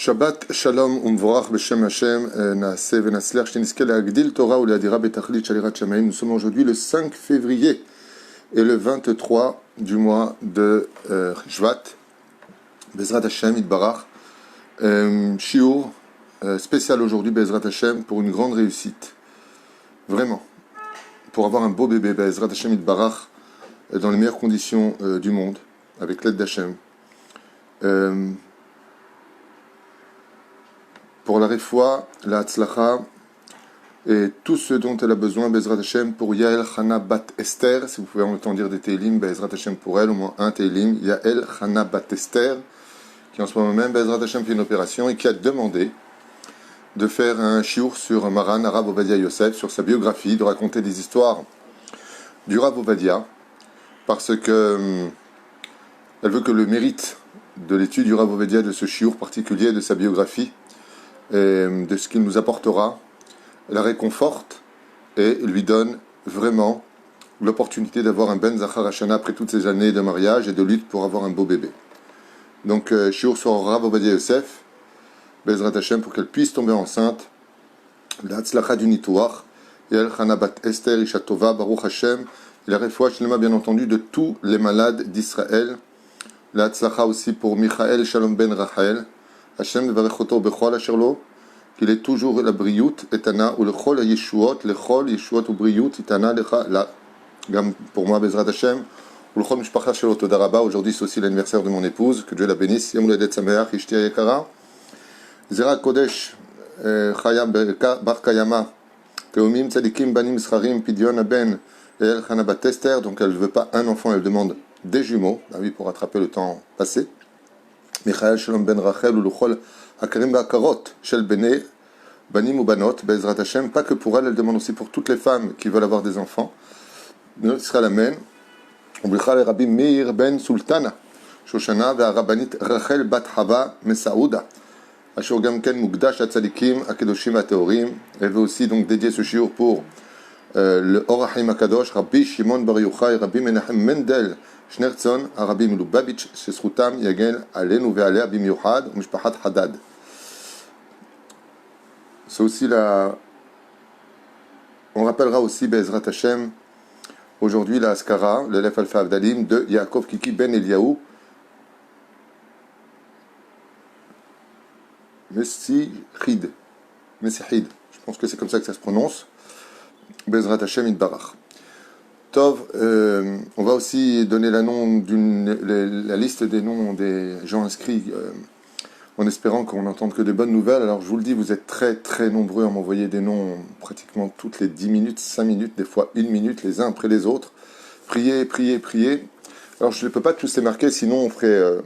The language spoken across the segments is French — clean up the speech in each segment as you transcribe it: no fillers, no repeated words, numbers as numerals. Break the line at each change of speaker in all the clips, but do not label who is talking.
Shabbat Shalom Umvorach Beshem Hashem Naaseh Venasler Shnizke Leagdil Torah Uleadira Betachlit Shalirat Shamaim. Nous sommes aujourd'hui le 5 février et le 23 du mois de Shvat. Bezrat Hashem Itbarach. Shiur spécial aujourd'hui Bezrat Hashem pour une grande réussite. Vraiment. Pour avoir un beau bébé Bezrat Hashem Itbarach dans les meilleures conditions du monde avec l'aide d'Hashem. Pour la refoua, la tzlacha et tout ce dont elle a besoin, Bezrat Hashem, pour Yael Chana Bat Esther, si vous pouvez entendre dire des Teilim, Bezrat Hashem pour elle, au moins un Teilim, Yael Chana Bat Esther, qui en ce moment même, Bezrat Hashem fait une opération et qui a demandé de faire un shiur sur Maran, Rav Ovadia Yosef, sur sa biographie, de raconter des histoires du Rav Ovadia, parce que elle veut que le mérite de l'étude du Rav Ovadia, de ce shiur particulier, de sa biographie, et de ce qu'il nous apportera, la réconforte et lui donne vraiment l'opportunité d'avoir un Ben Zachar Hashana après toutes ces années de mariage et de lutte pour avoir un beau bébé. Donc, shiur sur Rav Ovadia Yosef, Bezrat Hashem, pour qu'elle puisse tomber enceinte, la Tzlacha du Nitouach, Yael Chana Bat Esther Isha Tova, Baruch Hashem, et la refoua shlema bien entendu de tous les malades d'Israël, la Tzlacha aussi pour Michael Shalom Ben Rachel, Hashem Varechoto Bechol Asherlo, qu'il est toujours la briout, etana, ou le chol yeshuot, le chol yeshuot ou briout, etana, la, pour moi, Bezrat Hashem, ou le chol mishpacha shelo todaraba. Aujourd'hui, c'est aussi l'anniversaire de mon épouse, que Dieu la bénisse, Yom Ledet Sameach, Ishti Ayekara, Zera Kodesh, Chayam Bar Kayama, Teomim Tzadikim Banim Scharim, Pidyon Aben, El Chana Bat Esther, donc elle ne veut pas un enfant, elle demande des jumeaux, ah oui, pour rattraper le temps passé. Michael Shalom Ben Rachel ou le Chol Akarim Bakarot Shel Bene Banim ou Banot Bezrat Hashem, pas que pour elle, elle demande aussi pour toutes les femmes qui veulent avoir des enfants. Notre Israël Amen. Oblichal Rabbi Meir Ben Sultana Shoshana Ve'arabanit Rachel Bat Hava Mesaouda Ashur Gamken Mugdash Atzadikim Akedoshim Ateorim. Elle veut aussi donc dédier ce shiur pour le Orachim Akadosh Rabbi Shimon Bar Yochai Rabbi Menachem Mendel Shnertzon, Arabi Lubavitch, Shesrutam, Yagel, Alenu Ve'aleh, Abim Yochad, Mishpachat Hadad. C'est aussi la. On rappellera aussi Bezrat Hashem, aujourd'hui la Askara, l'élève Alpha Avdalim, de Yaakov Kiki Ben Eliaou, Messihid. Je pense que c'est comme ça que ça se prononce. Bezrat Hashem Itbarach. Tov, on va aussi donner la liste des noms des gens inscrits en espérant qu'on n'entende que des bonnes nouvelles. Alors je vous le dis, vous êtes très très nombreux à m'envoyer des noms pratiquement toutes les 10 minutes, 5 minutes, des fois 1 minute les uns après les autres. Priez, priez, priez. Alors je ne peux pas tous les marquer, sinon on ferait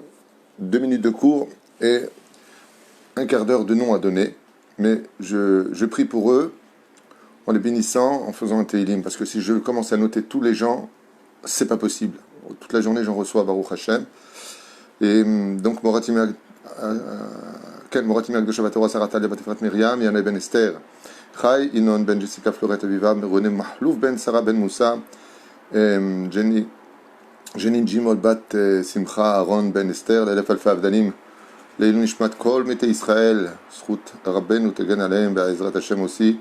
2 minutes de cours et un quart d'heure de noms à donner. Mais je prie pour eux, en les bénissant, en faisant un Teilim, parce que si je commence à noter tous les gens, c'est pas possible. Toute la journée, j'en reçois Baruch Hashem. Et donc, Moratim de Shabbat Torah, Sarah Talia Batifrat Miriam, Yana Ben Esther, Chai, Inon Ben Jessica Florette Aviva, René Mahlouf Ben Sarah Ben Moussa, Jenny Jimol Bat Simcha, Aaron Ben Esther, l'élève Alpha Avdalim, Leilun Ishmat Kol, Mete Israël, Srout Rabben, Utegen Aleim, Be'ezrat Hashem aussi,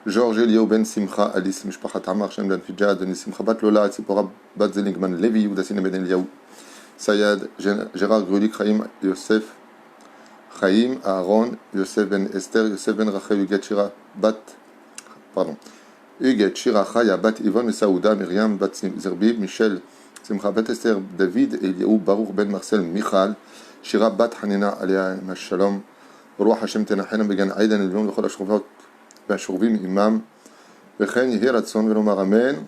Georges Eliaou Ben Simcha, Alice Mishpachat Amar, Shem Ben Fidjad, Denis Simcha Bat Lola, Tzipora Bat Zeligman, Levi, Udassine Ben Eliaou, Sayad, Gérard Grulik, Chaim, Yosef, Chaim, Aaron, Yosef Ben Esther, Yosef Ben Rachel, Huguet Shira Chaya, Bat Yvonne Mesaouda, Myriam, Bat Zerbib, Michel, Simcha Bat Esther, David, Eliaou, Baruch Ben Marcel, Michal, Shira Bat Hanina, Alea Shalom, Roi Hashem Tenachena, Began Aïdan, Elion, Lechol Ashrovot, Shurvim Imam, Vechen Yehi Ratson Velomar Amen.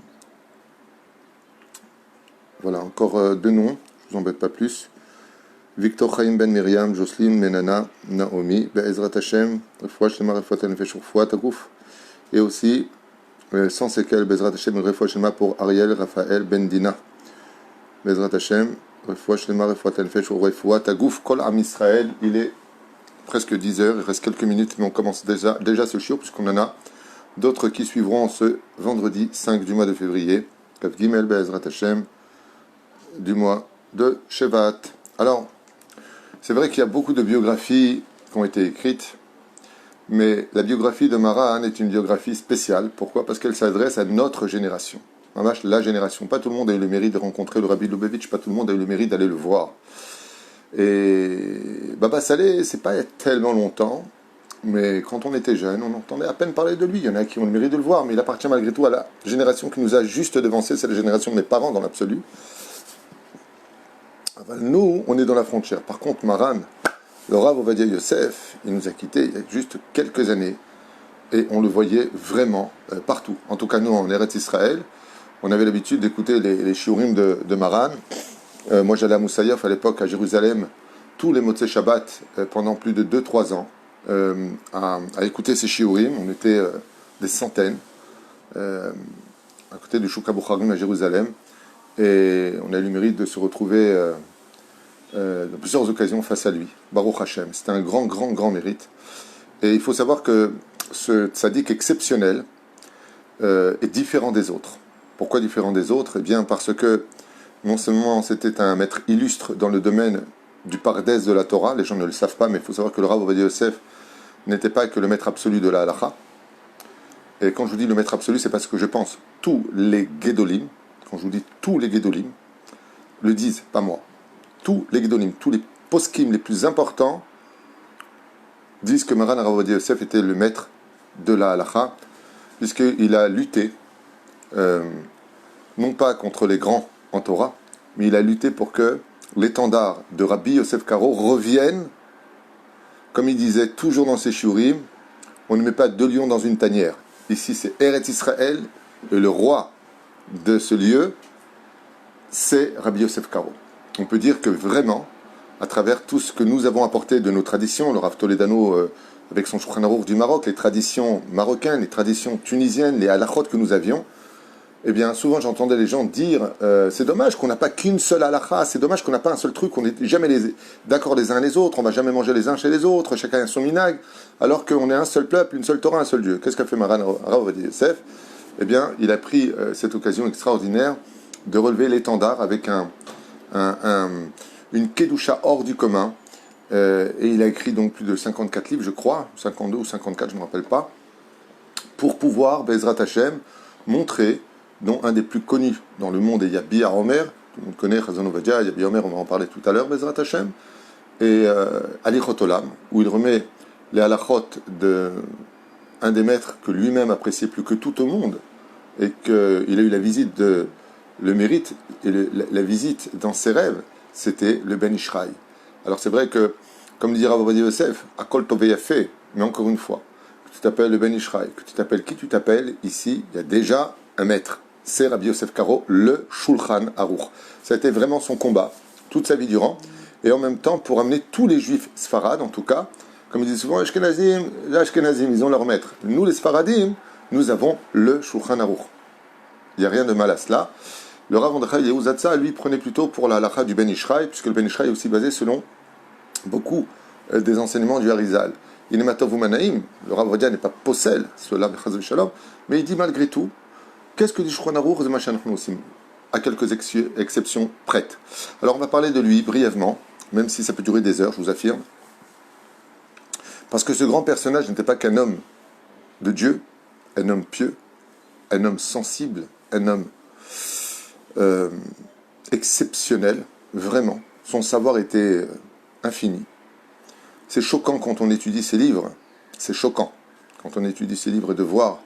Voilà, encore 2 noms, je vous embête pas plus. Victor Chaim Ben Miriam, Jocelyne Menana, Naomi, Be'ezrat Hashem, Refoua Shlema, Refoua Tenefesh, Refoua Tagouf. Et aussi, sans séquelles, Be'ezrat Hashem, Refoua Shlema pour Ariel, Raphaël, Ben Dina. Be'ezrat Hashem, Refoua Shlema, Refoua Tenefesh, Refoua Tagouf, Kol Am Israël. Il est presque 10 heures, il reste quelques minutes, mais on commence déjà ce shiur, puisqu'on en a d'autres qui suivront ce vendredi 5 du mois de février, Kav Gimel Be'ezrat Hashem, du mois de Shevat. Alors, c'est vrai qu'il y a beaucoup de biographies qui ont été écrites, mais la biographie de Maran est une biographie spéciale. Pourquoi? Parce qu'elle s'adresse à notre génération. La génération. Pas tout le monde a eu le mérite de rencontrer le Rabbi Lubavitch, pas tout le monde a eu le mérite d'aller le voir. Et Baba Saleh, c'est pas tellement longtemps, mais quand on était jeune, on entendait à peine parler de lui. Il y en a qui ont le mérite de le voir, mais il appartient malgré tout à la génération qui nous a juste devancé, c'est la génération de mes parents dans l'absolu. Nous, on est dans la frontière. Par contre, Maran, le Rav Ovadia Yosef, il nous a quittés il y a juste quelques années, et on le voyait vraiment partout. En tout cas, nous, en Eretz Israël, on avait l'habitude d'écouter les shiurim de Maran. Moi, j'allais à Moussaïef à l'époque, à Jérusalem, tous les Motzei Shabbat, pendant plus de 2-3 ans, à écouter ces shiurim. On était des centaines, à côté du Shuk HaBukharim à Jérusalem, et on a eu le mérite de se retrouver dans plusieurs occasions face à lui. Baruch Hashem, c'était un grand, grand, grand mérite. Et il faut savoir que ce tzaddik exceptionnel est différent des autres. Pourquoi différent des autres? Eh bien parce que non seulement c'était un maître illustre dans le domaine du pardès de la Torah, les gens ne le savent pas, mais il faut savoir que le Rav Ovadia Yosef n'était pas que le maître absolu de la halacha. Et quand je vous dis le maître absolu, c'est parce que je pense tous les Gedolim, quand je vous dis tous les Gedolim, le disent, pas moi. Tous les Gedolim, tous les poskim les plus importants disent que Maran Rav Ovadia Yosef était le maître de la halacha, puisqu'il a lutté, non pas contre les grands en Torah, mais il a lutté pour que l'étendard de Rabbi Yosef Karo revienne, comme il disait toujours dans ses shiurim, on ne met pas deux lions dans une tanière. Ici, c'est Eretz Israël, et le roi de ce lieu, c'est Rabbi Yosef Karo. On peut dire que vraiment, à travers tout ce que nous avons apporté de nos traditions, le Rav Toledano avec son Shulchan Aruch du Maroc, les traditions marocaines, les traditions tunisiennes, les halachot que nous avions, eh bien, souvent j'entendais les gens dire c'est dommage qu'on n'a pas qu'une seule halacha, c'est dommage qu'on n'a pas un seul truc, on n'est jamais d'accord les uns les autres, on ne va jamais manger les uns chez les autres, chacun a son minag, alors qu'on est un seul peuple, une seule Torah, un seul Dieu. Qu'est-ce qu'a fait Maran Rav Ovadia Yosef? Eh bien, il a pris cette occasion extraordinaire de relever l'étendard avec une kedusha hors du commun, et il a écrit donc plus de 54 livres, je crois, 52 ou 54, je ne me rappelle pas, pour pouvoir, Bezrat Hashem, montrer, dont un des plus connus dans le monde est Yabbi Omer, tout le monde connaît Chazon Ovadia, Yabbi Omer, on va en parler tout à l'heure, Bezrat Hashem, et Alichot Olam, où il remet les halachot d'un des maîtres que lui-même appréciait plus que tout au monde, et qu'il a eu la visite le mérite et la visite dans ses rêves, c'était le Ben Ishraï. Alors c'est vrai que, comme dit Rav Ovadia Yosef, Akol Tov Yafé, mais encore une fois, que tu t'appelles le Ben Ishraï, que tu t'appelles qui tu t'appelles, ici, il y a déjà un maître. C'est Rabbi Yosef Karo, le Shulchan Aruch. Ça a été vraiment son combat, toute sa vie durant, et en même temps pour amener tous les juifs sfarades, en tout cas, comme ils disent souvent, les Ashkenazim, ils ont leur maître. Nous, les Sfaradim, nous avons le Shulchan Aruch. Il n'y a rien de mal à cela. Le Rav Mordechai Yehuzatsa, lui, prenait plutôt pour la halakha du Ben Ishraï, puisque le Ben Ishraï est aussi basé selon beaucoup des enseignements du Harizal. Inematov Umanaim, le Rav Ovadia n'est pas possèle, cela, mais il dit malgré tout, qu'est-ce que dit Shulchan Aruch à quelques exceptions prêtes. Alors on va parler de lui brièvement, même si ça peut durer des heures, je vous affirme, parce que ce grand personnage n'était pas qu'un homme de Dieu, un homme pieux, un homme sensible, un homme exceptionnel, vraiment. Son savoir était infini. C'est choquant quand on étudie ses livres, c'est choquant quand on étudie ses livres de voir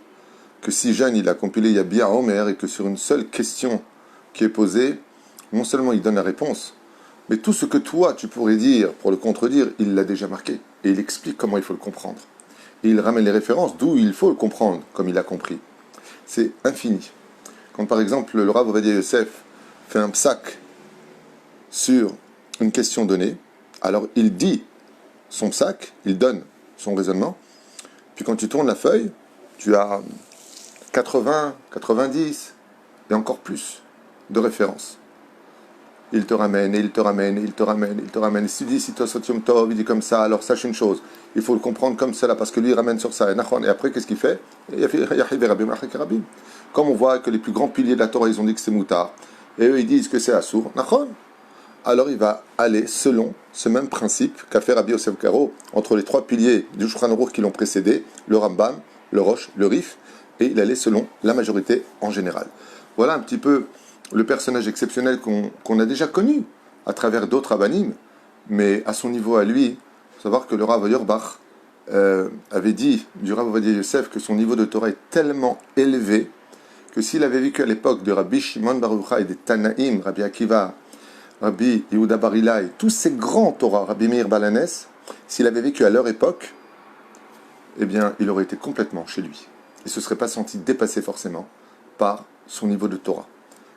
que si jeune il a compilé Yabbi Omer et que sur une seule question qui est posée, non seulement il donne la réponse, mais tout ce que toi tu pourrais dire pour le contredire, il l'a déjà marqué et il explique comment il faut le comprendre. Et il ramène les références d'où il faut le comprendre, comme il a compris. C'est infini. Quand par exemple le Rav Ovadia Yosef fait un psak sur une question donnée, alors il dit son psak, il donne son raisonnement, puis quand tu tournes la feuille, tu as 80, 90 et encore plus de références. Il te ramène, et il te ramène, et il te ramène, et il te ramène. Et si tu dis, si toi, Sotium Tov, il dit comme ça, alors sache une chose, il faut le comprendre comme cela, parce que lui, il ramène sur ça. Et après, qu'est-ce qu'il fait? Comme on voit que les plus grands piliers de la Torah, ils ont dit que c'est moutard, et eux, ils disent que c'est assour. alors il va aller selon ce même principe qu'a fait Rabbi Yosef Karo entre les trois piliers du Shulchan Aruch qui l'ont précédé, le Rambam, le Rosh, le Rif, et il allait selon la majorité en général. Voilà un petit peu le personnage exceptionnel qu'on a déjà connu à travers d'autres Rabbanim, mais à son niveau à lui, il faut savoir que le Rav Auerbach avait dit du Rav Ovadia Yosef que son niveau de Torah est tellement élevé que s'il avait vécu à l'époque de Rabbi Shimon Bar Yochai et des Tanaïm, Rabbi Akiva, Rabbi Yehuda Bar Ilai, tous ces grands Torah, Rabbi Meir Balanes, s'il avait vécu à leur époque, eh bien, il aurait été complètement chez lui. Il ne se serait pas senti dépassé forcément par son niveau de Torah.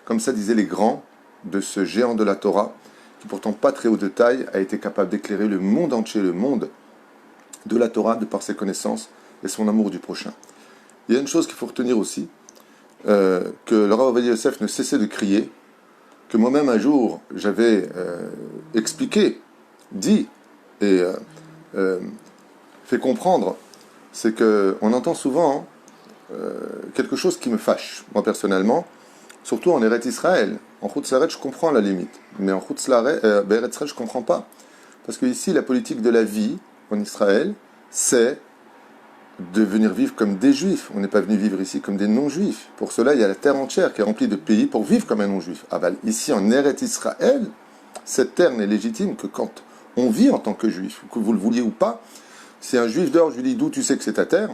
Comme ça disaient les grands de ce géant de la Torah, qui pourtant pas très haut de taille, a été capable d'éclairer le monde entier, le monde de la Torah, de par ses connaissances et son amour du prochain. Il y a une chose qu'il faut retenir aussi, que le Rav Ovadia Yosef ne cessait de crier, que moi-même un jour j'avais expliqué, dit et fait comprendre, c'est qu'on entend souvent quelque chose qui me fâche, moi personnellement, surtout en Eretz Israël. En Chutz La'aretz, je comprends à la limite, mais en Chutz La'aretz, Eretz Israël, je ne comprends pas. Parce que ici, la politique de la vie en Israël, c'est de venir vivre comme des juifs. On n'est pas venu vivre ici comme des non-juifs. Pour cela, il y a la terre entière qui est remplie de pays pour vivre comme un non-juif. Ah ben, ici, en Eretz Israël, cette terre n'est légitime que quand on vit en tant que juif, que vous le vouliez ou pas. Si un juif dehors, je lui dis d'où tu sais que c'est ta terre,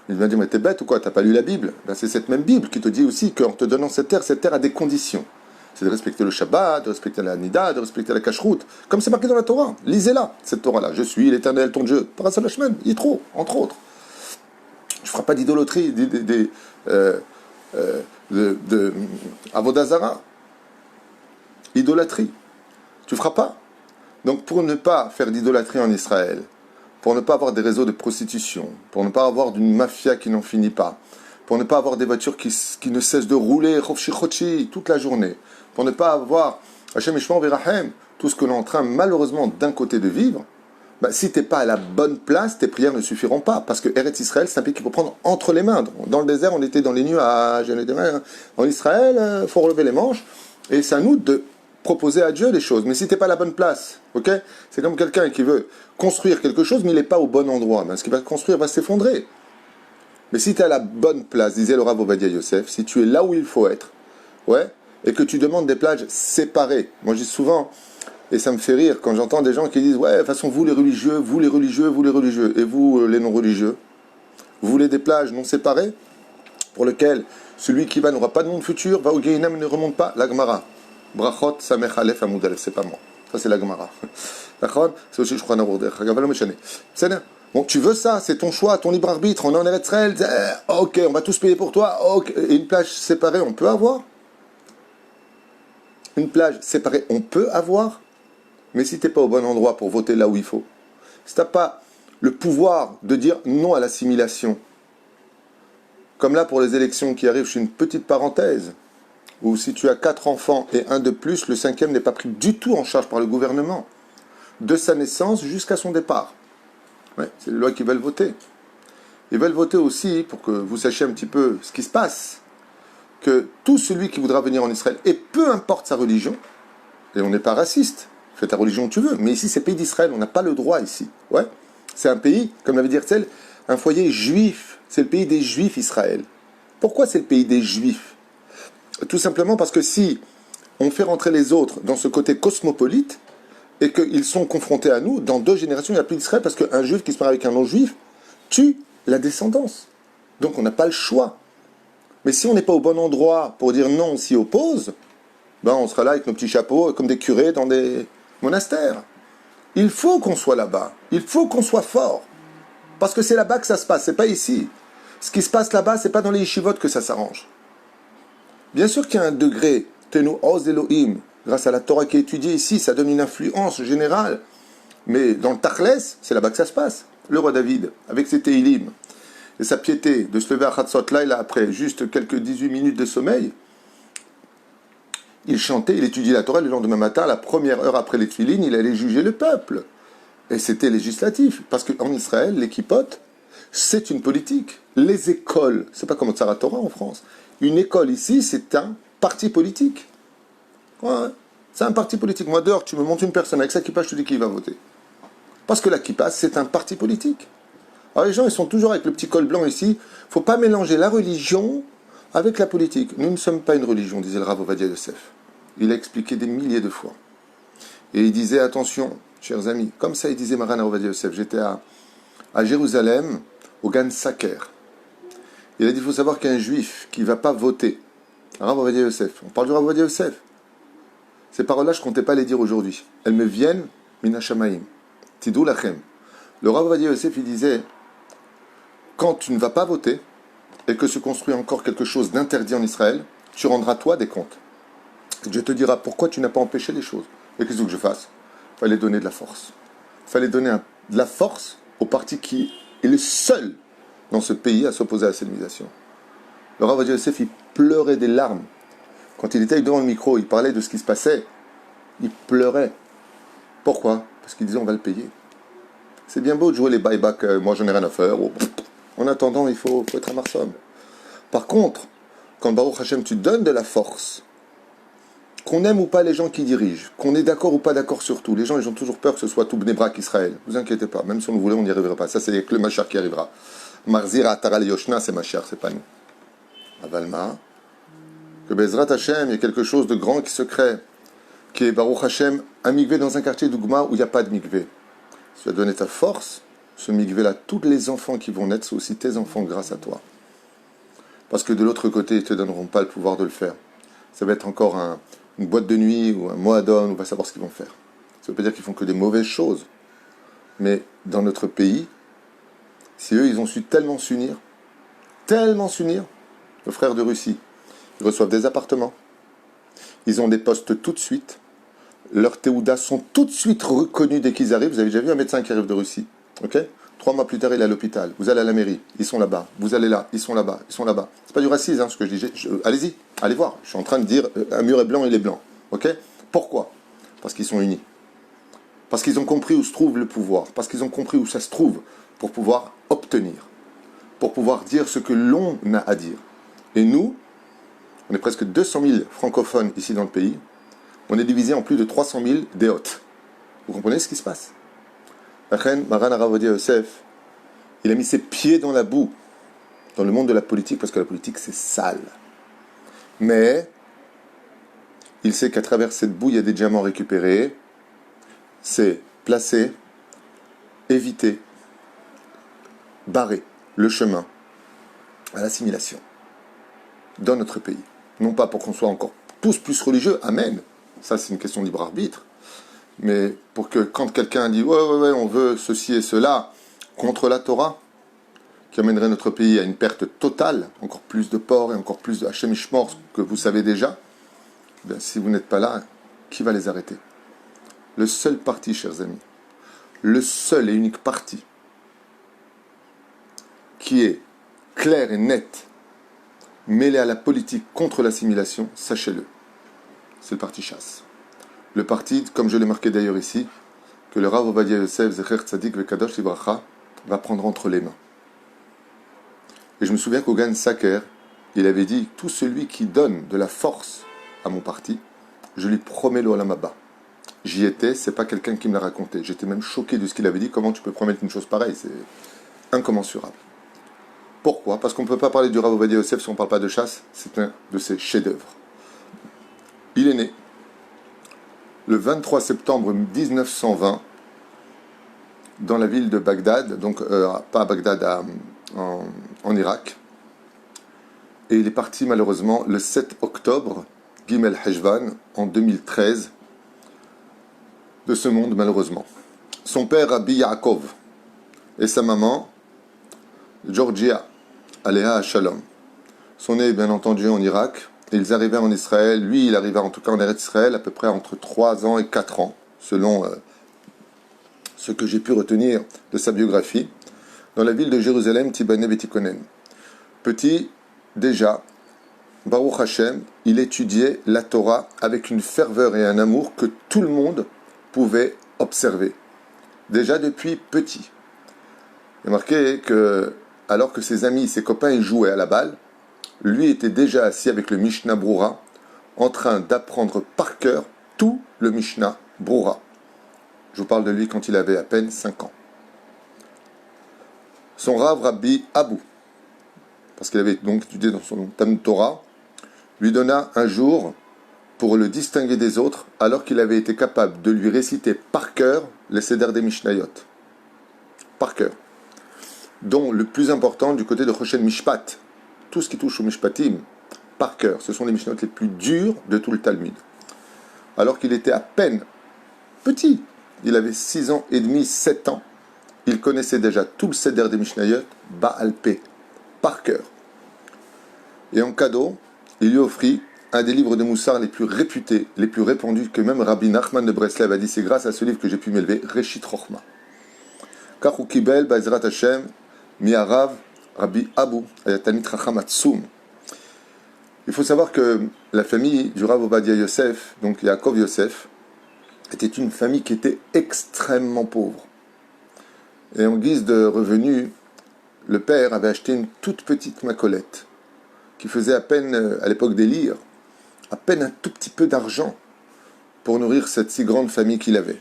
il va dire mais t'es bête ou quoi, t'as pas lu la Bible? Ben, c'est cette même Bible qui te dit aussi qu'en te donnant cette terre a des conditions. C'est de respecter le Shabbat, de respecter la Nida, de respecter la Kashrut, comme c'est marqué dans la Torah. Lisez-la, cette Torah-là. Je suis l'Éternel, ton Dieu. Parasol Hashemem, Yitro, entre autres. Je ne ferai pas d'idolâtrie, de Avodazara. Idolâtrie. Tu ne feras pas. Donc pour ne pas faire d'idolâtrie en Israël, pour ne pas avoir des réseaux de prostitution, pour ne pas avoir d'une mafia qui n'en finit pas, pour ne pas avoir des voitures qui ne cessent de rouler toute la journée, pour ne pas avoir Hashem Ishmael Verahem, tout ce que l'on est en train malheureusement d'un côté de vivre, bah, si tu n'es pas à la bonne place, tes prières ne suffiront pas. Parce que Eretz Israël, c'est un pays qu'il faut prendre entre les mains. Dans le désert, on était dans les nuages. En Israël, il faut relever les manches. Et c'est à nous de proposer à Dieu les choses. Mais si tu n'es pas à la bonne place, ok, c'est comme quelqu'un qui veut construire quelque chose, mais il n'est pas au bon endroit. Ben, ce qu'il va construire va s'effondrer. Mais si tu es à la bonne place, disait le Rav Ovadia Yosef, si tu es là où il faut être, ouais, et que tu demandes des plages séparées. Moi, je dis souvent... Et ça me fait rire quand j'entends des gens qui disent « Ouais, de toute façon, vous les religieux, vous les religieux, vous les religieux, et vous les non-religieux, vous voulez des plages non séparées pour lesquelles celui qui va n'aura pas de monde futur, va au Gehinam ne remonte pas ?» La Gemara. Brachot, Samech Aleph, Amoud Aleph, c'est pas moi. Ça, c'est la Gemara. D'accord? C'est aussi, je crois, bon, tu veux ça, c'est ton choix, ton libre arbitre, on est en Eretz Israël, ok, on va tous payer pour toi, ok. Et une plage séparée, on peut avoir? Une plage séparée, on peut avoir? Mais si tu n'es pas au bon endroit pour voter là où il faut, si tu n'as pas le pouvoir de dire non à l'assimilation, comme là pour les élections qui arrivent, je suis une petite parenthèse, où si tu as 4 enfants et un de plus, le 5e n'est pas pris du tout en charge par le gouvernement, de sa naissance jusqu'à son départ. Ouais, c'est les lois qui veulent voter. Ils veulent voter aussi, pour que vous sachiez un petit peu ce qui se passe, que tout celui qui voudra venir en Israël, et peu importe sa religion, et on n'est pas raciste, fais ta religion que tu veux, mais ici c'est le pays d'Israël, on n'a pas le droit ici. Ouais. C'est un pays, comme l'avait dit Herzl, un foyer juif, c'est le pays des juifs Israël. Pourquoi c'est le pays des juifs? Tout simplement parce que si on fait rentrer les autres dans ce côté cosmopolite, et qu'ils sont confrontés à nous, dans 2 générations, il n'y a plus d'Israël, parce qu'un juif qui se marie avec un non-juif tue la descendance. Donc on n'a pas le choix. Mais si on n'est pas au bon endroit pour dire non, on s'y oppose, ben on sera là avec nos petits chapeaux, comme des curés dans des monastères. Il faut qu'on soit là-bas. Il faut qu'on soit fort. Parce que c'est là-bas que ça se passe, c'est pas ici. Ce qui se passe là-bas, c'est pas dans les yeshivot que ça s'arrange. Bien sûr qu'il y a un degré, Tenu Oz Elohim, grâce à la Torah qui est étudiée ici, ça donne une influence générale. Mais dans le Tachles, c'est là-bas que ça se passe. Le roi David, avec ses Teilim, et sa piété, de se lever à Chatzot Laïla après juste quelques 18 minutes de sommeil, il chantait, il étudiait la Torah le lendemain matin, la première heure après les Tfilines, il allait juger le peuple. Et c'était législatif, parce qu'en Israël, l'équipote, c'est une politique. Les écoles, c'est pas comme au Tsar Torah en France. Une école ici, c'est un parti politique. Ouais. C'est un parti politique. Moi, dehors, tu me montres une personne avec sa kippa, je te dis qui va voter. Parce que la kippa, c'est un parti politique. Alors les gens, ils sont toujours avec le petit col blanc ici. Il ne faut pas mélanger la religion avec la politique. Nous ne sommes pas une religion, disait le Rav Ovadia Yosef. Il a expliqué des milliers de fois. Et il disait, attention, chers amis, comme ça il disait Maran Ovadia Yosef, j'étais à Jérusalem, au Gan Saker. Il a dit, il faut savoir qu'un juif qui ne va pas voter, Rav Ovadia Yosef, on parle du Rav Ovadia Yosef, ces paroles-là, je ne comptais pas les dire aujourd'hui. Elles me viennent, Mina Shamaim, Tidou Lachem. Le Rav Ovadia Yosef, il disait, quand tu ne vas pas voter, et que se construit encore quelque chose d'interdit en Israël, tu rendras toi des comptes. Et Dieu te dira pourquoi tu n'as pas empêché les choses. Et qu'est-ce que je fasse? Il fallait donner de la force. Il fallait donner de la force au parti qui est le seul dans ce pays à s'opposer à la civilisation. Le Rav Ovadia Yosef, il pleurait des larmes. Quand il était devant le micro, il parlait de ce qui se passait. Il pleurait. Pourquoi? Parce qu'il disait on va le payer. C'est bien beau de jouer les buybacks, moi j'en ai rien à faire. En attendant, il faut être un marsom. Par contre, quand Baruch Hashem, tu donnes de la force, qu'on aime ou pas les gens qui dirigent, qu'on est d'accord ou pas d'accord sur tout, les gens ils ont toujours peur que ce soit tout Bnebrak Israël. Ne vous inquiétez pas, même si on le voulait, on n'y arrivera pas. Ça, c'est que le Machar qui arrivera. Marzira Taral Yoshna, c'est Machar, c'est pas nous. Avalma, que Bezrat Hashem, il y a quelque chose de grand qui se crée, qui est Baruch Hashem, un migvé dans un quartier d'Ougma où il n'y a pas de migvé. Tu as donné ta force, ce migvé-là, tous les enfants qui vont naître, c'est aussi tes enfants grâce à toi. Parce que de l'autre côté, ils ne te donneront pas le pouvoir de le faire. Ça va être encore une boîte de nuit ou un moadon, on va savoir ce qu'ils vont faire. Ça ne veut pas dire qu'ils font que des mauvaises choses. Mais dans notre pays, si eux, ils ont su tellement s'unir, nos frères de Russie, ils reçoivent des appartements, ils ont des postes tout de suite, leurs théoudas sont tout de suite reconnus dès qu'ils arrivent. Vous avez déjà vu un médecin qui arrive de Russie, ok? 3 mois plus tard, il est à l'hôpital. Vous allez à la mairie, ils sont là-bas. Vous allez là, ils sont là-bas, ils sont là-bas. C'est pas du racisme, ce que je dis. Allez-y, allez voir. Je suis en train de dire, un mur est blanc, il est blanc, ok? Pourquoi? Parce qu'ils sont unis. Parce qu'ils ont compris où se trouve le pouvoir. Parce qu'ils ont compris où ça se trouve pour pouvoir obtenir. Pour pouvoir dire ce que l'on a à dire. Et nous, on est presque 200 000 francophones ici dans le pays. On est divisé en plus de 300 000 déotes. Vous comprenez ce qui se passe? Maran Rav Ovadia Yosef, il a mis ses pieds dans la boue, dans le monde de la politique, parce que la politique c'est sale. Mais il sait qu'à travers cette boue, il y a des diamants récupérés. C'est placer, éviter, barrer le chemin à l'assimilation dans notre pays. Non pas pour qu'on soit encore tous plus religieux, amen. Ça c'est une question de libre arbitre. Mais pour que quand quelqu'un dit ouais, on veut ceci et cela contre la Torah, qui amènerait notre pays à une perte totale, encore plus de porcs et encore plus de Hachem Ishmor que vous savez déjà, bien, si vous n'êtes pas là, qui va les arrêter? Le seul parti, chers amis, le seul et unique parti qui est clair et net, mêlé à la politique contre l'assimilation, sachez-le, c'est le parti chasse. Le parti, comme je l'ai marqué d'ailleurs ici, que le Rav Ovadia Yosef, Zecher Tzadik Vekadosh Libracha, va prendre entre les mains. Et je me souviens qu'au Gan Saker, il avait dit, tout celui qui donne de la force à mon parti, je lui promets l'Olam Haba. J'y étais, c'est pas quelqu'un qui me l'a raconté. J'étais même choqué de ce qu'il avait dit. Comment tu peux promettre une chose pareille? C'est incommensurable. Pourquoi? Parce qu'on ne peut pas parler du Rav Ovadia Yosef si on ne parle pas de chasse. C'est un de ses chefs-d'œuvre. Il est né le 23 septembre 1920 dans la ville de Bagdad, donc pas à Bagdad, en Irak. Et il est parti malheureusement le 7 octobre, Gimel Heshvan, en 2013, de ce monde malheureusement. Son père, Rabbi Yaakov, et sa maman, Georgia, Aléha Shalom, sont nés bien entendu en Irak. Et ils arrivaient en Israël, lui il arriva en tout cas en Eretz Israël à peu près entre 3 ans et 4 ans, selon ce que j'ai pu retenir de sa biographie, dans la ville de Jérusalem, Tibane Betikonen. Petit, déjà, Baruch Hashem, il étudiait la Torah avec une ferveur et un amour que tout le monde pouvait observer. Déjà depuis petit. Il est marqué que, alors que ses amis, ses copains, ils jouaient à la balle, lui était déjà assis avec le Mishnah Brura, en train d'apprendre par cœur tout le Mishnah Broura. Je vous parle de lui quand il avait à peine 5 ans. Son Rav Rabbi Abou, parce qu'il avait donc étudié dans son Talmud Torah, lui donna un jour pour le distinguer des autres, alors qu'il avait été capable de lui réciter par cœur les Seder des Mishnayot. Par cœur. Dont le plus important du côté de Choshen Mishpat. Tout ce qui touche au Mishpatim, par cœur. Ce sont les Mishnayot les plus durs de tout le Talmud. Alors qu'il était à peine petit, il avait 6 ans et demi, 7 ans, il connaissait déjà tout le Seder des Mishnayot, Baal Peh, par cœur. Et en cadeau, il lui offrit un des livres de Moussar les plus réputés, les plus répandus, que même Rabbi Nachman de Breslev a dit, c'est grâce à ce livre que j'ai pu m'élever, Reshit Rochma. Kachu Kibel, Ba'ezrat Hashem, Mi'arav, Rabbi Abou, Ayatanit Chacham Atsum. Il faut savoir que la famille du Rav Ovadia Yosef, donc Yaakov Yosef, était une famille qui était extrêmement pauvre. Et en guise de revenu, le père avait acheté une toute petite macolette qui faisait à peine, à l'époque des lires, à peine un tout petit peu d'argent pour nourrir cette si grande famille qu'il avait.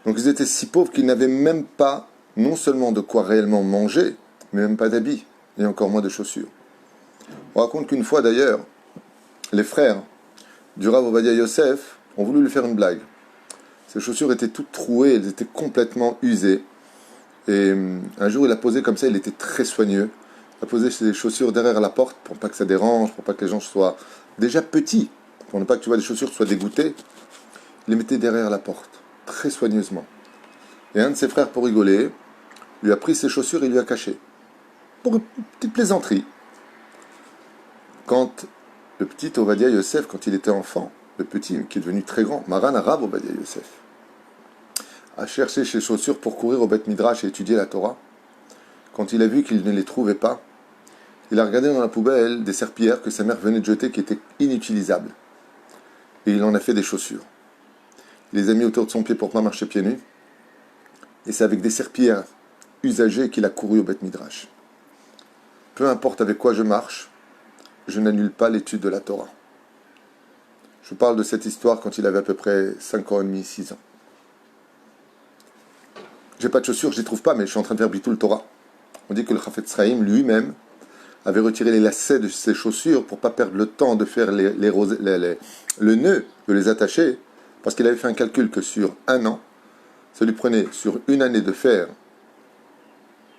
Donc ils étaient si pauvres qu'ils n'avaient même pas, non seulement de quoi réellement manger, mais même pas d'habits, et encore moins de chaussures. On raconte qu'une fois d'ailleurs, les frères du Rav Ovadia Yosef ont voulu lui faire une blague. Ses chaussures étaient toutes trouées, elles étaient complètement usées. Et un jour, il a posé comme ça, il était très soigneux. Il a posé ses chaussures derrière la porte pour pas que ça dérange, pour pas que les gens soient déjà petits, pour ne pas que tu vois les chaussures soient dégoûtées. Il les mettait derrière la porte, très soigneusement. Et un de ses frères, pour rigoler, lui a pris ses chaussures et lui a caché. Pour une petite plaisanterie. Quand le petit Ovadia Yosef, quand il était enfant, le petit qui est devenu très grand, Maran Arav Ovadia Yosef, a cherché ses chaussures pour courir au Beth Midrash et étudier la Torah. Quand il a vu qu'il ne les trouvait pas, il a regardé dans la poubelle des serpillères que sa mère venait de jeter qui étaient inutilisables. Et il en a fait des chaussures. Il les a mis autour de son pied pour ne pas marcher pieds nus. Et c'est avec des serpillères usagées qu'il a couru au Beth Midrash. Peu importe avec quoi je marche, je n'annule pas l'étude de la Torah. Je parle de cette histoire quand il avait à peu près 5 ans et demi, 6 ans. J'ai pas de chaussures, je les trouve pas, mais je suis en train de faire Bitul Torah. On dit que le Chafetz Chaim lui-même avait retiré les lacets de ses chaussures pour pas perdre le temps de faire le nœud, de les attacher, parce qu'il avait fait un calcul que sur 1 an, ça lui prenait sur 1 année de faire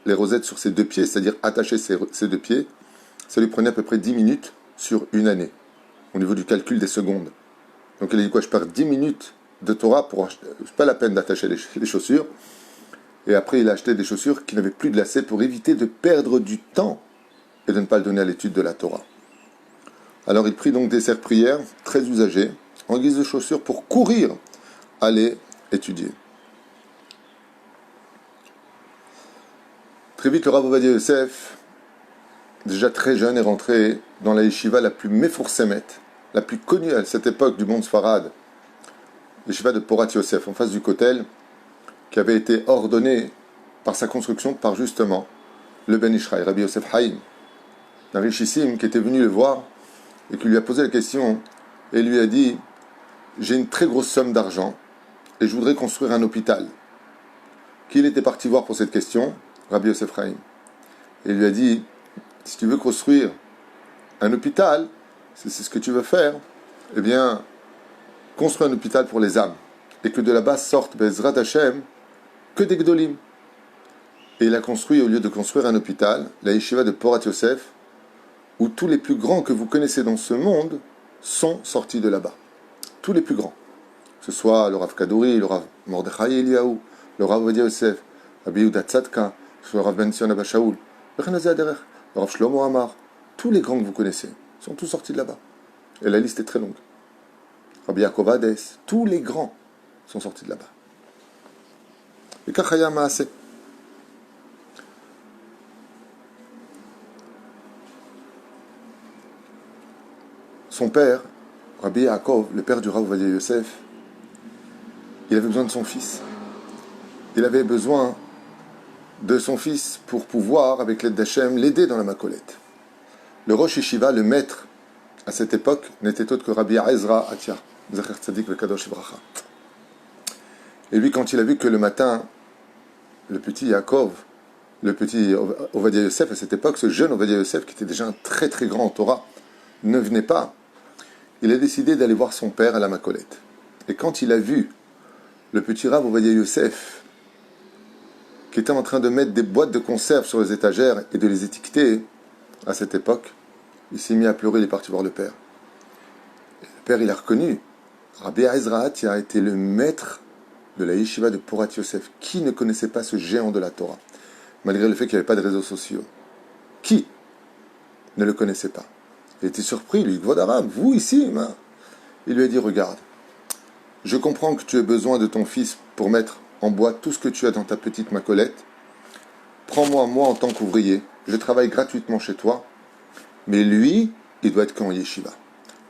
les rosettes sur ses 2 pieds, c'est-à-dire attacher ses 2 pieds, ça lui prenait à peu près 10 minutes sur 1 année, au niveau du calcul des secondes. Donc il a dit quoi, je perds 10 minutes de Torah pour acheter, c'est pas la peine d'attacher les chaussures. Et après, il a acheté des chaussures qui n'avaient plus de lacets pour éviter de perdre du temps et de ne pas le donner à l'étude de la Torah. Alors, il prit donc des serpillères très usagées en guise de chaussures pour courir, aller étudier. Très vite, le Rav Ovadia Yosef, déjà très jeune, est rentré dans la yeshiva la plus mefoursemet, la plus connue à cette époque du monde sfarad, yeshiva de Porat Yosef, en face du Kotel, qui avait été ordonné par sa construction par justement le Ben Ishraï, Rabbi Yosef Haïm, un richissime qui était venu le voir et qui lui a posé la question et lui a dit « J'ai une très grosse somme d'argent et je voudrais construire un hôpital. » Qui il était parti voir pour cette question? Rabbi Yosef Haïm. Et il lui a dit « Si tu veux construire un hôpital, si c'est ce que tu veux faire, eh bien, construis un hôpital pour les âmes et que de là-bas sortent Bezrat Hashem que des Gdolim. » Et il a construit, au lieu de construire un hôpital, la yeshiva de Porat Yosef, où tous les plus grands que vous connaissez dans ce monde sont sortis de là-bas. Tous les plus grands. Que ce soit le Rav Kadouri, le Rav Mordechai Eliyahu, le Rav Ovadia Yosef, Rabbi Yehuda Tzadka, le Rav Ben Sion Abba Shaul, le Rav Shlomo Amar, tous les grands que vous connaissez sont tous sortis de là-bas. Et la liste est très longue. Rabbi Yaakov Hades, tous les grands sont sortis de là-bas. Et Kachaya Maaseh. Son père, Rabbi Yaakov, le père du Rav Ovadia Yosef, il avait besoin de son fils. Il avait besoin de son fils pour pouvoir, avec l'aide d'Hachem, l'aider dans la macolette. Le Rosh Yeshiva, le maître, à cette époque, n'était autre que Rabbi Ezra Atia, Zecher Tzadik Vekadosh Ibracha. Et lui, quand il a vu que le matin, le petit Yaakov, le petit Ovadia Yosef, à cette époque, ce jeune Ovadia Yosef, qui était déjà un très très grand en Torah, ne venait pas, il a décidé d'aller voir son père à la Macolette. Et quand il a vu le petit Rav Ovadia Yosef, qui était en train de mettre des boîtes de conserve sur les étagères et de les étiqueter, à cette époque, il s'est mis à pleurer, il est parti voir le père. Et le père, il a reconnu. Rabbi Ezra a été le maître de la yeshiva de Porat Yosef. Qui ne connaissait pas ce géant de la Torah, malgré le fait qu'il n'y avait pas de réseaux sociaux? Qui ne le connaissait pas? Il était surpris, lui, Gvodarav, vous ici, il lui a dit, regarde, je comprends que tu aies besoin de ton fils pour mettre en bois tout ce que tu as dans ta petite macolette. Prends-moi, moi, en tant qu'ouvrier, je travaille gratuitement chez toi, mais lui, il doit être qu'en yeshiva.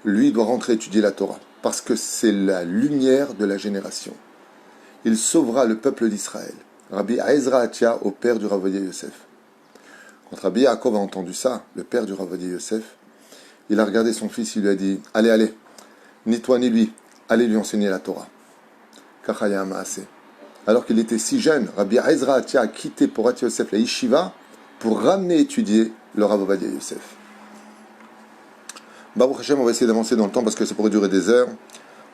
Lui, il doit rentrer étudier la Torah, parce que c'est la lumière de la génération. Il sauvera le peuple d'Israël. Rabbi Ezra Atia, au père du Rav Ovadia Yosef. Quand Rabbi Yaakov a entendu ça, le père du Rav Ovadia Yosef, il a regardé son fils, il lui a dit, allez, allez, ni toi ni lui, allez lui enseigner la Torah. Kachaya Maaseh. Alors qu'il était si jeune, Rabbi Ezra Atia a quitté Porat Yosef la yeshiva pour ramener étudier le Rav Ovadia Yosef. Baruch Hashem, on va essayer d'avancer dans le temps parce que ça pourrait durer des heures.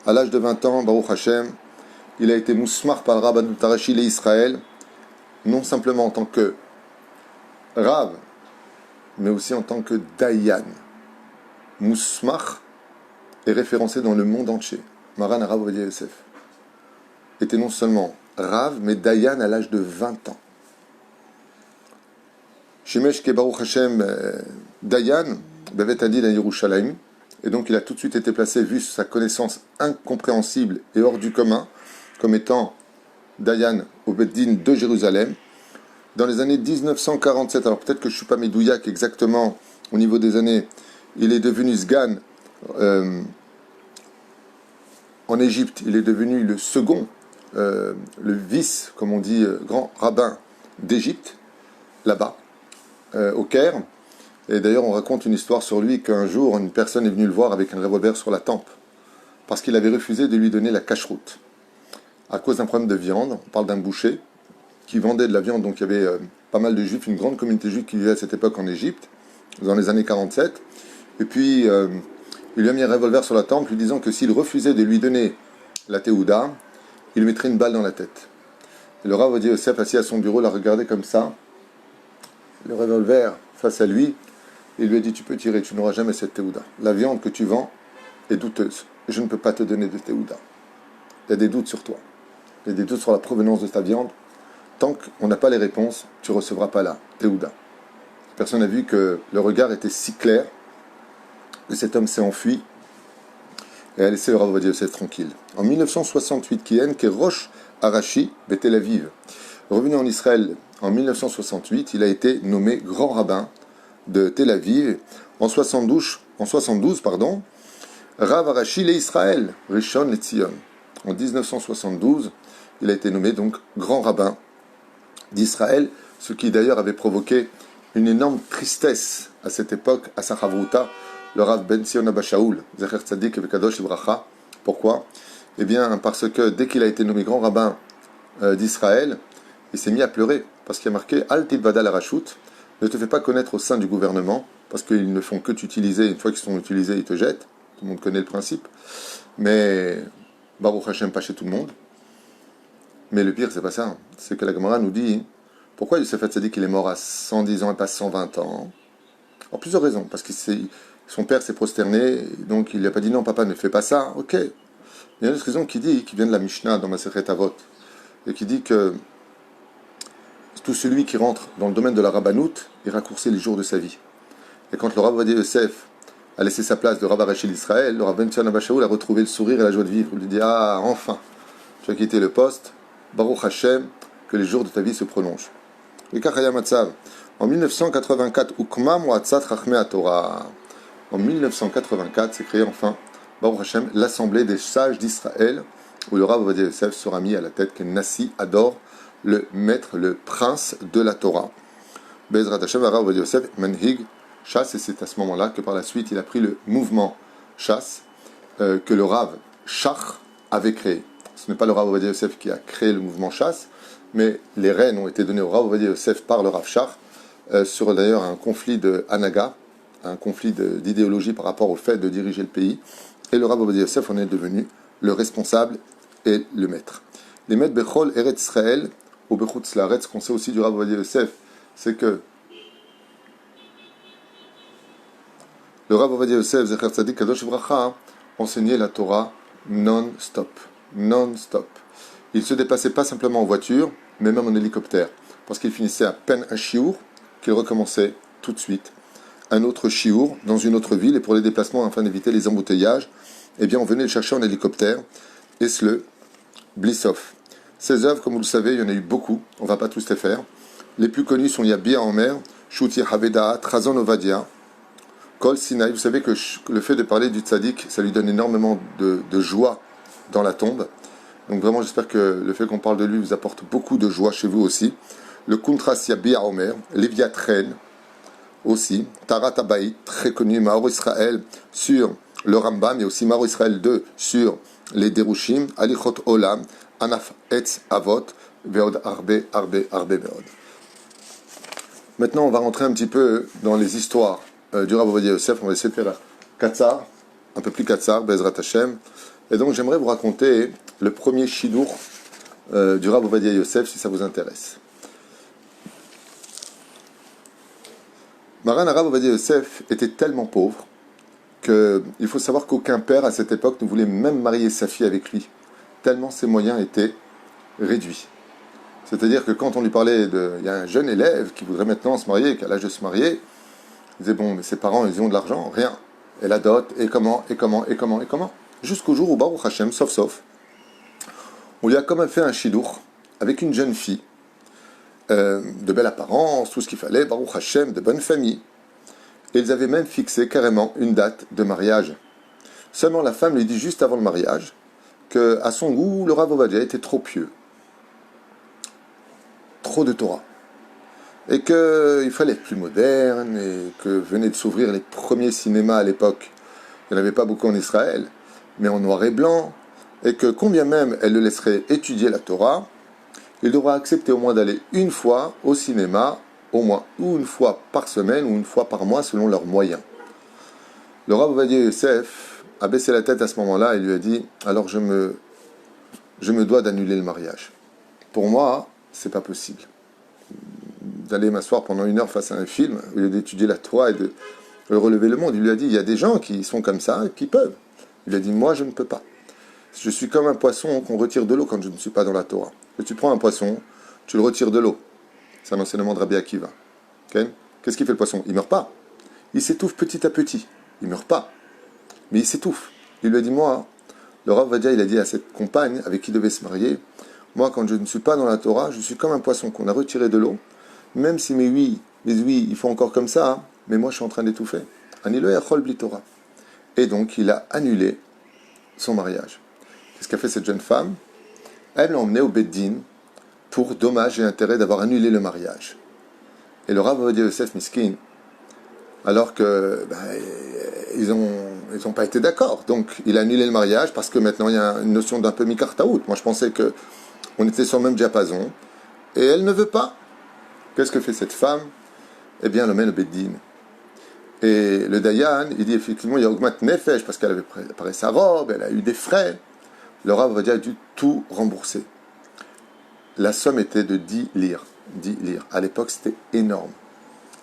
À l'âge de 20 ans, Baruch Hashem, il a été mousmar par le Rabbanut Harashi l'Israël, non simplement en tant que Rav, mais aussi en tant que Dayan. Mousmar est référencé dans le monde entier. Maran Rav Ovadia Yosef était non seulement Rav, mais Dayan à l'âge de 20 ans. Shemesh ke Baruch Hashem Dayan, Bevet Adin à Yerushalayim, et donc il a tout de suite été placé, vu sa connaissance incompréhensible et hors du commun, comme étant Dayan au Beddin de Jérusalem, dans les années 1947. Alors peut-être que je ne suis pas médouillac exactement au niveau des années. Il est devenu Sgan en Égypte. Il est devenu le second, le vice, comme on dit, grand rabbin d'Égypte, là-bas, au Caire. Et d'ailleurs, on raconte une histoire sur lui qu'un jour, une personne est venue le voir avec un revolver sur la tempe, parce qu'il avait refusé de lui donner la cacheroute. À cause d'un problème de viande, on parle d'un boucher qui vendait de la viande, donc il y avait pas mal de juifs, une grande communauté juive qui vivait à cette époque en Égypte, dans les années 47. Et puis, il lui a mis un revolver sur la tempe, lui disant que s'il refusait de lui donner la théouda, il lui mettrait une balle dans la tête. Et le Rav Ovadia Yosef, assis à son bureau, l'a regardé comme ça, le revolver face à lui, et il lui a dit, tu peux tirer, tu n'auras jamais cette théouda. La viande que tu vends est douteuse, je ne peux pas te donner de théouda. Il y a des doutes sur toi, il y a des doutes sur la provenance de ta viande. Tant qu'on n'a pas les réponses, tu ne recevras pas la théouda. Personne n'a vu que le regard était si clair que cet homme s'est enfui et a laissé le Rav Ovadia Yosef tranquille. En 1968, Kien Kerosh Arashi Tel Aviv, revenu en Israël en 1968, il a été nommé grand rabbin de Tel Aviv. En 72, Rav Arashi l'Israël, Rishon LeZion. En 1972, il a été nommé donc grand rabbin d'Israël, ce qui d'ailleurs avait provoqué une énorme tristesse à cette époque, à sa chavruta, le Rav Ben Zion Abba Shaul, Zecher Tzadik Vekadosh Ibracha. Pourquoi? Eh bien, parce que dès qu'il a été nommé grand rabbin d'Israël, il s'est mis à pleurer, parce qu'il y a marqué Al Tidvada la Rashut, ne te fais pas connaître au sein du gouvernement, parce qu'ils ne font que t'utiliser, une fois qu'ils sont utilisés, ils te jettent. Tout le monde connaît le principe. Mais Baruch Hashem, pas chez tout le monde. Mais le pire, c'est pas ça. C'est que la Gemara nous dit pourquoi Yosef Hatzadik il est mort à 110 ans et pas 120 ans. En plusieurs raisons. Parce que son père s'est prosterné, donc il n'a pas dit non, papa, ne fais pas ça. Ok. Il y a une autre raison qui vient de la Mishnah dans Masechet Avot, et qui dit que tout celui qui rentre dans le domaine de la rabbanout, il raccourcit les jours de sa vie. Et quand le Rav Ovadia Yosef a laissé sa place de Rav Arashi l'Israël, le Rav Ben Zion Abba Shaul a retrouvé le sourire et la joie de vivre. Il lui dit, ah, enfin, tu as quitté le poste, Baruch Hashem, que les jours de ta vie se prolongent. Et Kachaya Matzav, en 1984, Ukma Moatzat Chachmei Torah. En 1984, s'est créé enfin, Baruch Hashem, l'Assemblée des sages d'Israël, où le Rav Ovadia Yosef sera mis à la tête, que Nassi adore, le maître, le prince de la Torah. Bezrat Hashem, Rav Ovadia Yosef, Manhig, Chasse, et c'est à ce moment-là que par la suite il a pris le mouvement Chasse, que le Rav Shach avait créé. Ce n'est pas le Rav Ovadia Yosef qui a créé le mouvement Shas, mais les rênes ont été données au Rav Ovadia Yosef par le Rav Shach, sur d'ailleurs un conflit de Hanaga, un conflit d'idéologie par rapport au fait de diriger le pays. Et le Rav Ovadia Yosef en est devenu le responsable et le maître. Les maîtres Bechol Eretz Israël, au Bechutz Laaretz, ce qu'on sait aussi du Rav Ovadia Yosef, c'est que le Rav Ovadia Yosef, Zecher Tzadik Kadosh Vracha, enseignait la Torah non-stop. Non-stop. Il ne se dépassait pas simplement en voiture, mais même en hélicoptère. Parce qu'il finissait à peine un chiour, qu'il recommençait tout de suite un autre chiour dans une autre ville. Et pour les déplacements, afin d'éviter les embouteillages, eh bien, on venait le chercher en hélicoptère. Et le Blissov. Ces œuvres, comme vous le savez, il y en a eu beaucoup. On ne va pas tous les faire. Les plus connus sont Yabia en mer, Shuti Haveda, Trazon Ovadia, Kol Sinai. Vous savez que le fait de parler du tzaddik, ça lui donne énormément de joie dans la tombe. Donc vraiment, j'espère que le fait qu'on parle de lui vous apporte beaucoup de joie chez vous aussi. Le Kuntras Yabia Omer, Léviatren aussi, Tarat Abaït, très connu, Maor Israël sur le Rambam, et aussi Maor Israël 2 sur les Derushim, Alichot Olam, Anaf Etz Avot, Veod Arbe, Arbe, Arbe Veod. Maintenant, on va rentrer un petit peu dans les histoires du Rav Ovadia Yosef. On va essayer de faire Katsar, un peu plus Katsar, Bezrat Hashem. Et donc, j'aimerais vous raconter le premier Shidour du Rav Ovadia Yosef, si ça vous intéresse. Maran Rav Ovadia Yosef était tellement pauvre qu'il faut savoir qu'aucun père à cette époque ne voulait même marier sa fille avec lui, tellement ses moyens étaient réduits. C'est-à-dire que quand on lui parlait il y a un jeune élève qui voudrait maintenant se marier, qui a l'âge de se marier, il disait bon, mais ses parents, ils ont de l'argent, rien. Et la dot, et comment. Jusqu'au jour où Baruch Hashem, sauf, on lui a quand même fait un chidour avec une jeune fille, de belle apparence, tout ce qu'il fallait, Baruch Hashem, de bonne famille. Et ils avaient même fixé carrément une date de mariage. Seulement la femme lui dit juste avant le mariage qu'à son goût, le Rav Ovadia était trop pieux, trop de Torah, et qu'il fallait être plus moderne, et que venaient de s'ouvrir les premiers cinémas à l'époque. Il n'y en avait pas beaucoup en Israël, mais en noir et blanc, et que combien même elle le laisserait étudier la Torah, il devra accepter au moins d'aller une fois au cinéma, au moins ou une fois par semaine ou une fois par mois selon leurs moyens. Le Rav Ovadia Yosef a baissé la tête à ce moment-là et lui a dit « Alors je me dois d'annuler le mariage. Pour moi, c'est pas possible. D'aller m'asseoir pendant 1 heure face à un film, au lieu d'étudier la Torah et de relever le monde. » Il lui a dit « Il y a des gens qui sont comme ça et qui peuvent. » Il lui a dit « Moi, je ne peux pas. Je suis comme un poisson qu'on retire de l'eau quand je ne suis pas dans la Torah. Et tu prends un poisson, tu le retires de l'eau. » C'est un enseignement de Rabbi Akiva. Okay? Qu'est-ce qu'il fait le poisson? Il ne meurt pas. Il s'étouffe petit à petit. Il ne meurt pas. Mais il s'étouffe. Il lui a dit, moi, le Rav Ovadia, il a dit à cette compagne avec qui il devait se marier, moi, quand je ne suis pas dans la Torah, je suis comme un poisson qu'on a retiré de l'eau, même si mes oui, ils font encore comme ça, hein, mais moi, je suis en train d'étouffer. Anilo yachol bli Torah. Et donc, il a annulé son mariage. Qu'est-ce qu'a fait cette jeune femme? Elle l'a emmené au Beddin pour dommage et intérêt d'avoir annulé le mariage. Et le Rav Ovadia Yosef Miskin, alors que ils ont pas été d'accord. Donc, il a annulé le mariage parce que maintenant, il y a une notion d'un peu mikartaout. Moi, je pensais qu'on était sur le même diapason. Et elle ne veut pas. Qu'est-ce que fait cette femme? Eh bien, elle emmène au Beddin. Et le Dayan, il dit effectivement, il y a augmente nefesh parce qu'elle avait préparé sa robe, elle a eu des frais. Le Rav Ovadia a dû tout rembourser. La somme était de 10 lires. 10 lires. À l'époque, c'était énorme.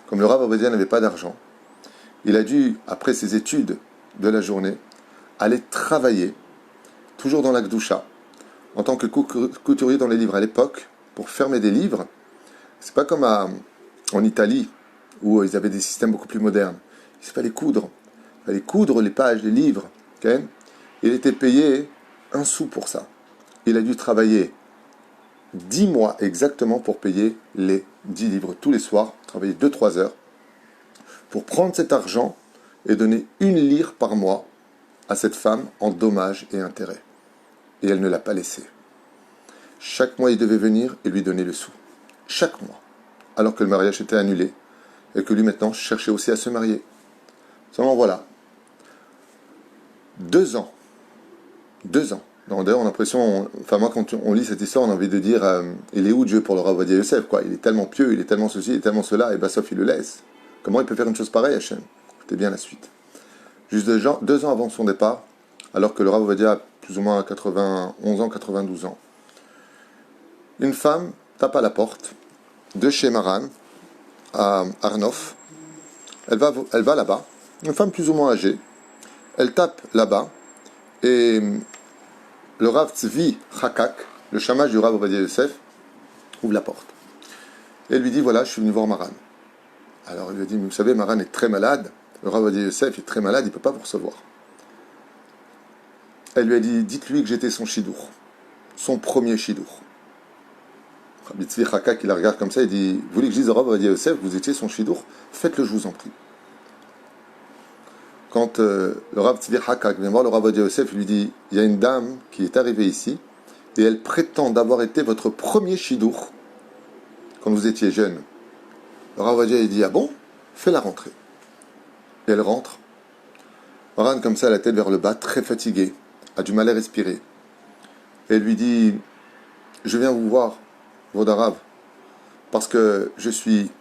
Comme le Rav Ovadia n'avait pas d'argent, il a dû, après ses études de la journée, aller travailler, toujours dans la Gdoucha, en tant que couturier dans les livres. À l'époque, pour fermer des livres, c'est pas comme en Italie, où ils avaient des systèmes beaucoup plus modernes. Il fallait coudre. Il fallait coudre les pages, les livres. Okay? Il était payé 1 sou pour ça. Il a dû travailler 10 mois exactement pour payer les 10 livres tous les soirs, travailler 2-3 heures, pour prendre cet argent et donner 1 lire par mois à cette femme en dommages et intérêts. Et elle ne l'a pas laissé. Chaque mois, il devait venir et lui donner le sou. Chaque mois. Alors que le mariage était annulé. Et que lui, maintenant, cherchait aussi à se marier. Seulement, voilà. 2 ans. 2 ans. D'ailleurs, on a l'impression, enfin moi quand on lit cette histoire, on a envie de dire, il est où Dieu pour le Rav Ovadia Yosef, quoi. Il est tellement pieux, il est tellement ceci, il est tellement cela, et sauf il le laisse. Comment il peut faire une chose pareille, Hachem? Écoutez bien la suite. Juste 2 ans avant son départ, alors que le Rav Ovadia a plus ou moins 91 ans, 92 ans, une femme tape à la porte de chez Maran, à Arnof. Elle va là-bas, une femme plus ou moins âgée, elle tape là-bas, et le Rav Tzvi Chakak, le chamash du Rav Ovadia Yosef, ouvre la porte. Et lui dit, voilà, je suis venu voir Maran. Alors il lui a dit, mais vous savez, Maran est très malade, le Rav Ovadia Yosef est très malade, il ne peut pas vous recevoir. Elle lui a dit, dites-lui que j'étais son chidour, son premier chidour. Rabbi Tzvi Chakak, il la regarde comme ça, il dit, vous voulez que je dise au Rav Ovadia Yosef, vous étiez son chidour? Faites-le, je vous en prie. Quand le Rav Tzvi Chakak vient voir le Rav Ovadia Yosef, il lui dit, il y a une dame qui est arrivée ici, et elle prétend d'avoir été votre premier chidour quand vous étiez jeune. Le Rav Ovadia, il dit, ah bon? Fais-la rentrer. Et elle rentre. Maran, comme ça, la tête vers le bas, très fatiguée, a du mal à respirer. Et elle lui dit, je viens vous voir, Vodarav, parce que je suis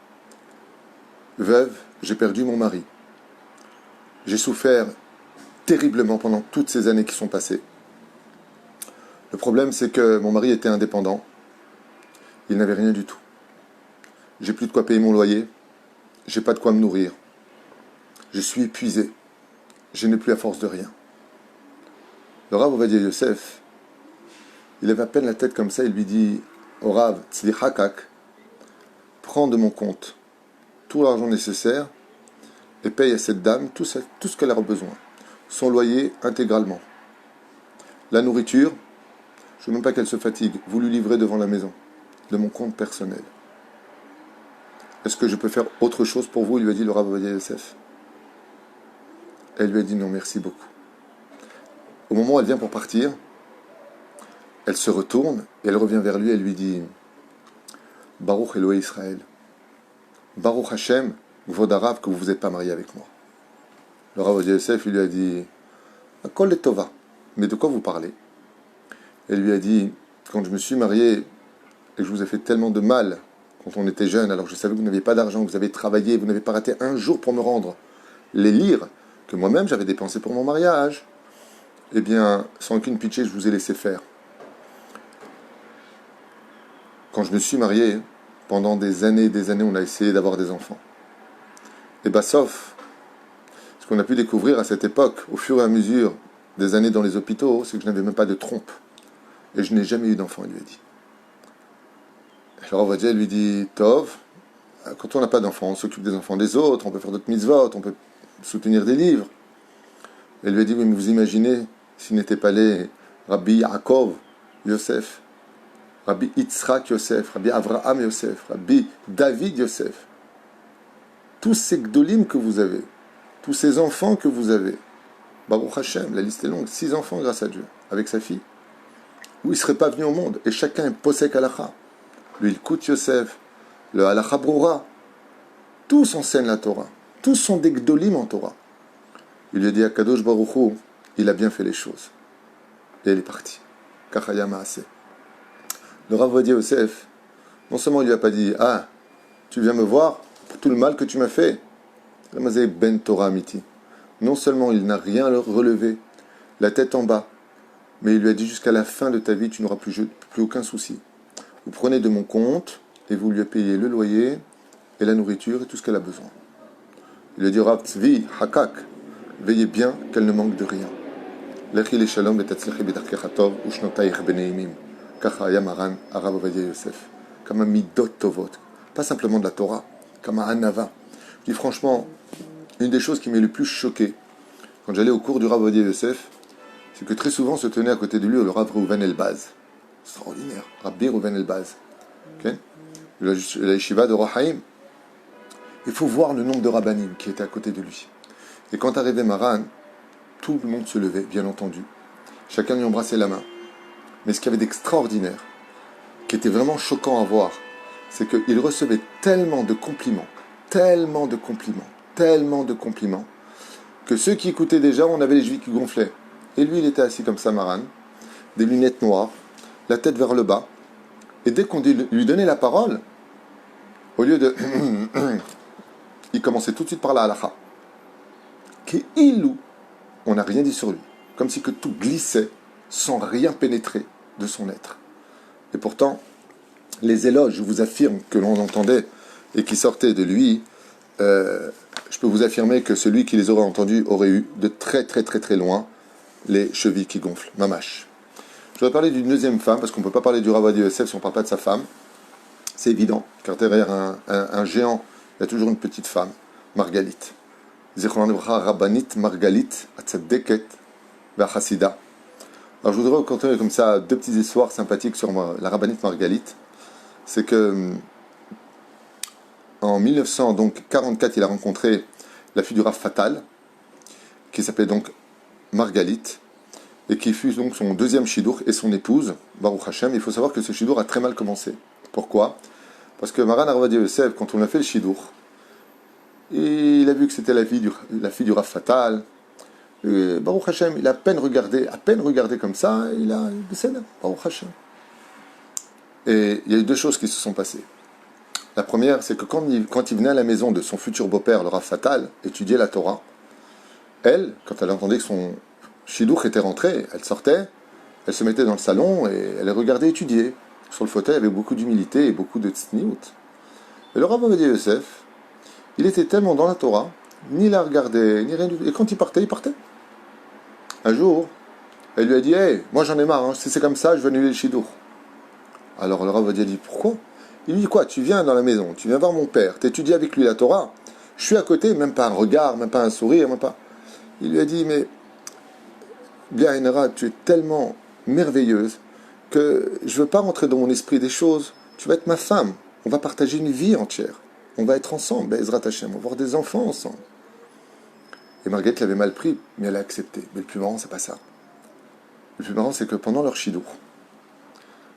veuve, j'ai perdu mon mari. J'ai souffert terriblement pendant toutes ces années qui sont passées. Le problème, c'est que mon mari était indépendant. Il n'avait rien du tout. J'ai plus de quoi payer mon loyer. J'ai pas de quoi me nourrir. Je suis épuisé. Je n'ai plus à force de rien. Le Rav Ovadia Yosef, il avait à peine la tête comme ça, il lui dit au Rav Tzvi Chakak, prends de mon compte tout l'argent nécessaire et paye à cette dame tout ce qu'elle a besoin. Son loyer intégralement. La nourriture, je ne veux même pas qu'elle se fatigue, vous lui livrez devant la maison, de mon compte personnel. Est-ce que je peux faire autre chose pour vous? Il lui a dit le Rav Ovadia Yosef. Elle lui a dit non, merci beaucoup. Au moment où elle vient pour partir, elle se retourne et elle revient vers lui et lui dit Baruch Elohei Israël, Baruch Hashem, Vodarav, que vous ne vous êtes pas marié avec moi. Le Rav Ovadia Yosef, il lui a dit Kol le Tova, mais de quoi vous parlez? Elle lui a dit quand je me suis marié et que je vous ai fait tellement de mal quand on était jeune, alors je savais que vous n'aviez pas d'argent, que vous avez travaillé, vous n'avez pas raté un jour pour me rendre les lires que moi-même j'avais dépensés pour mon mariage, eh bien, sans aucune pitié, je vous ai laissé faire. Quand je me suis marié, pendant des années, on a essayé d'avoir des enfants. Et sauf, ce qu'on a pu découvrir à cette époque, au fur et à mesure des années dans les hôpitaux, c'est que je n'avais même pas de trompe. Et je n'ai jamais eu d'enfant, il lui a dit. Alors Ovadia lui dit, Tov, quand on n'a pas d'enfants, on s'occupe des enfants des autres, on peut faire d'autres mitzvot, on peut soutenir des livres. Elle lui a dit, oui, mais vous imaginez, s'il n'était pas les Rabbi Yaakov Yosef, Rabbi Yitzhak Yosef, Rabbi Avraham Yosef, Rabbi David Yosef, tous ces gdolim que vous avez, tous ces enfants que vous avez, Baruch Hashem, la liste est longue, 6 enfants grâce à Dieu, avec sa fille, où il ne serait pas venu au monde, et chacun est posek halacha. Lui, il coûte Yosef, le halacha broura, tous enseignent la Torah, tous sont des gdolim en Torah. Il lui a dit à Kadosh Baruch Hu, il a bien fait les choses. Et elle est partie. Kachaya Maaseh. Le Rav Ovadia Yosef, non seulement il lui a pas dit, ah, tu viens me voir pour tout le mal que tu m'as fait. Ramazé Ben Torah Amiti. Non seulement il n'a rien relevé, la tête en bas, mais il lui a dit jusqu'à la fin de ta vie, tu n'auras plus aucun souci. Vous prenez de mon compte et vous lui payez le loyer et la nourriture et tout ce qu'elle a besoin. Il lui a dit Rav Tzvi Chakak, veillez bien qu'elle ne manque de rien. Lechi le shalom v'tatzlichi b'darkecha tov u'shnotayich b'neimim. Kacha haya Maran Rav Ovadia Yosef. Kama midot tovot. Pas simplement de la Torah, kama anava. Je dis franchement, une des choses qui m'est le plus choqué quand j'allais au cours du Rav Ovadia Yosef, c'est que très souvent se tenait à côté de lui le Rav Reuven Elbaz. Extraordinaire. Rabbi Reuven Elbaz. Okay? La yeshiva de Rohaim. Il faut voir le nombre de rabbanim qui étaient à côté de lui. Et quand arrivait Maran, tout le monde se levait, bien entendu. Chacun lui embrassait la main. Mais ce qu'il y avait d'extraordinaire, qui était vraiment choquant à voir, c'est qu'il recevait tellement de compliments, que ceux qui écoutaient déjà, on avait les chevilles qui gonflaient. Et lui, il était assis comme ça, Maran, des lunettes noires, la tête vers le bas. Et dès qu'on lui donnait la parole, au lieu de... il commençait tout de suite par la halakha. Qui ilou, on n'a rien dit sur lui. Comme si que tout glissait sans rien pénétrer de son être. Et pourtant, les éloges, je vous affirme, que l'on entendait et qui sortaient de lui, je peux vous affirmer que celui qui les aurait entendus aurait eu de très très très très loin les chevilles qui gonflent, mamash. Je voudrais parler d'une deuxième femme, parce qu'on ne peut pas parler du Rav Ovadia Yosef si on ne parle pas de sa femme. C'est évident, car derrière un géant, il y a toujours une petite femme, Margalit. Zichron Livracha Rabbanit Margalit Atzadeket V'Achasida. Alors je voudrais raconter comme ça deux petites histoires sympathiques sur la Rabbanit Margalit. C'est que en 1944, il a rencontré la fille du Rav Fatal, qui s'appelait donc Margalit, et qui fut donc son deuxième shidour et son épouse, Baruch Hashem. Il faut savoir que ce shidour a très mal commencé. Pourquoi? Parce que Maran Rav Ovadia Yosef, quand on a fait le shidour, il a vu que c'était la fille du Rav Fatal. Et Baruch Hashem, il a à peine regardé comme ça, il a décédé, Baruch Hashem. Et il y a eu deux choses qui se sont passées. La première, c'est que quand il venait à la maison de son futur beau-père, le Rav Fatal, étudier la Torah, elle, quand elle entendait que son shidduch était rentré, elle sortait, elle se mettait dans le salon et elle regardait étudier. Sur le fauteuil, avec beaucoup d'humilité et beaucoup de tzniut. Et le Rav Ovadia Yosef, il était tellement dans la Torah, ni la regardait, ni rien du tout. Et quand il partait, il partait. Un jour, elle lui a dit, hey, moi j'en ai marre, hein. Si c'est comme ça, je vais annuler le shidduch. Alors le Rav Ovadia dit, pourquoi? Il lui dit, quoi, tu viens dans la maison, tu viens voir mon père, tu étudies avec lui la Torah, je suis à côté, même pas un regard, même pas un sourire, même pas... Il lui a dit, mais Biaïnara, tu es tellement merveilleuse que je ne veux pas rentrer dans mon esprit des choses. Tu vas être ma femme. On va partager une vie entière. On va être ensemble, Bezrat Hashem. On va avoir des enfants ensemble. Et Marguerite l'avait mal pris, mais elle a accepté. Mais le plus marrant, c'est pas ça. Le plus marrant, c'est que pendant leur shidour,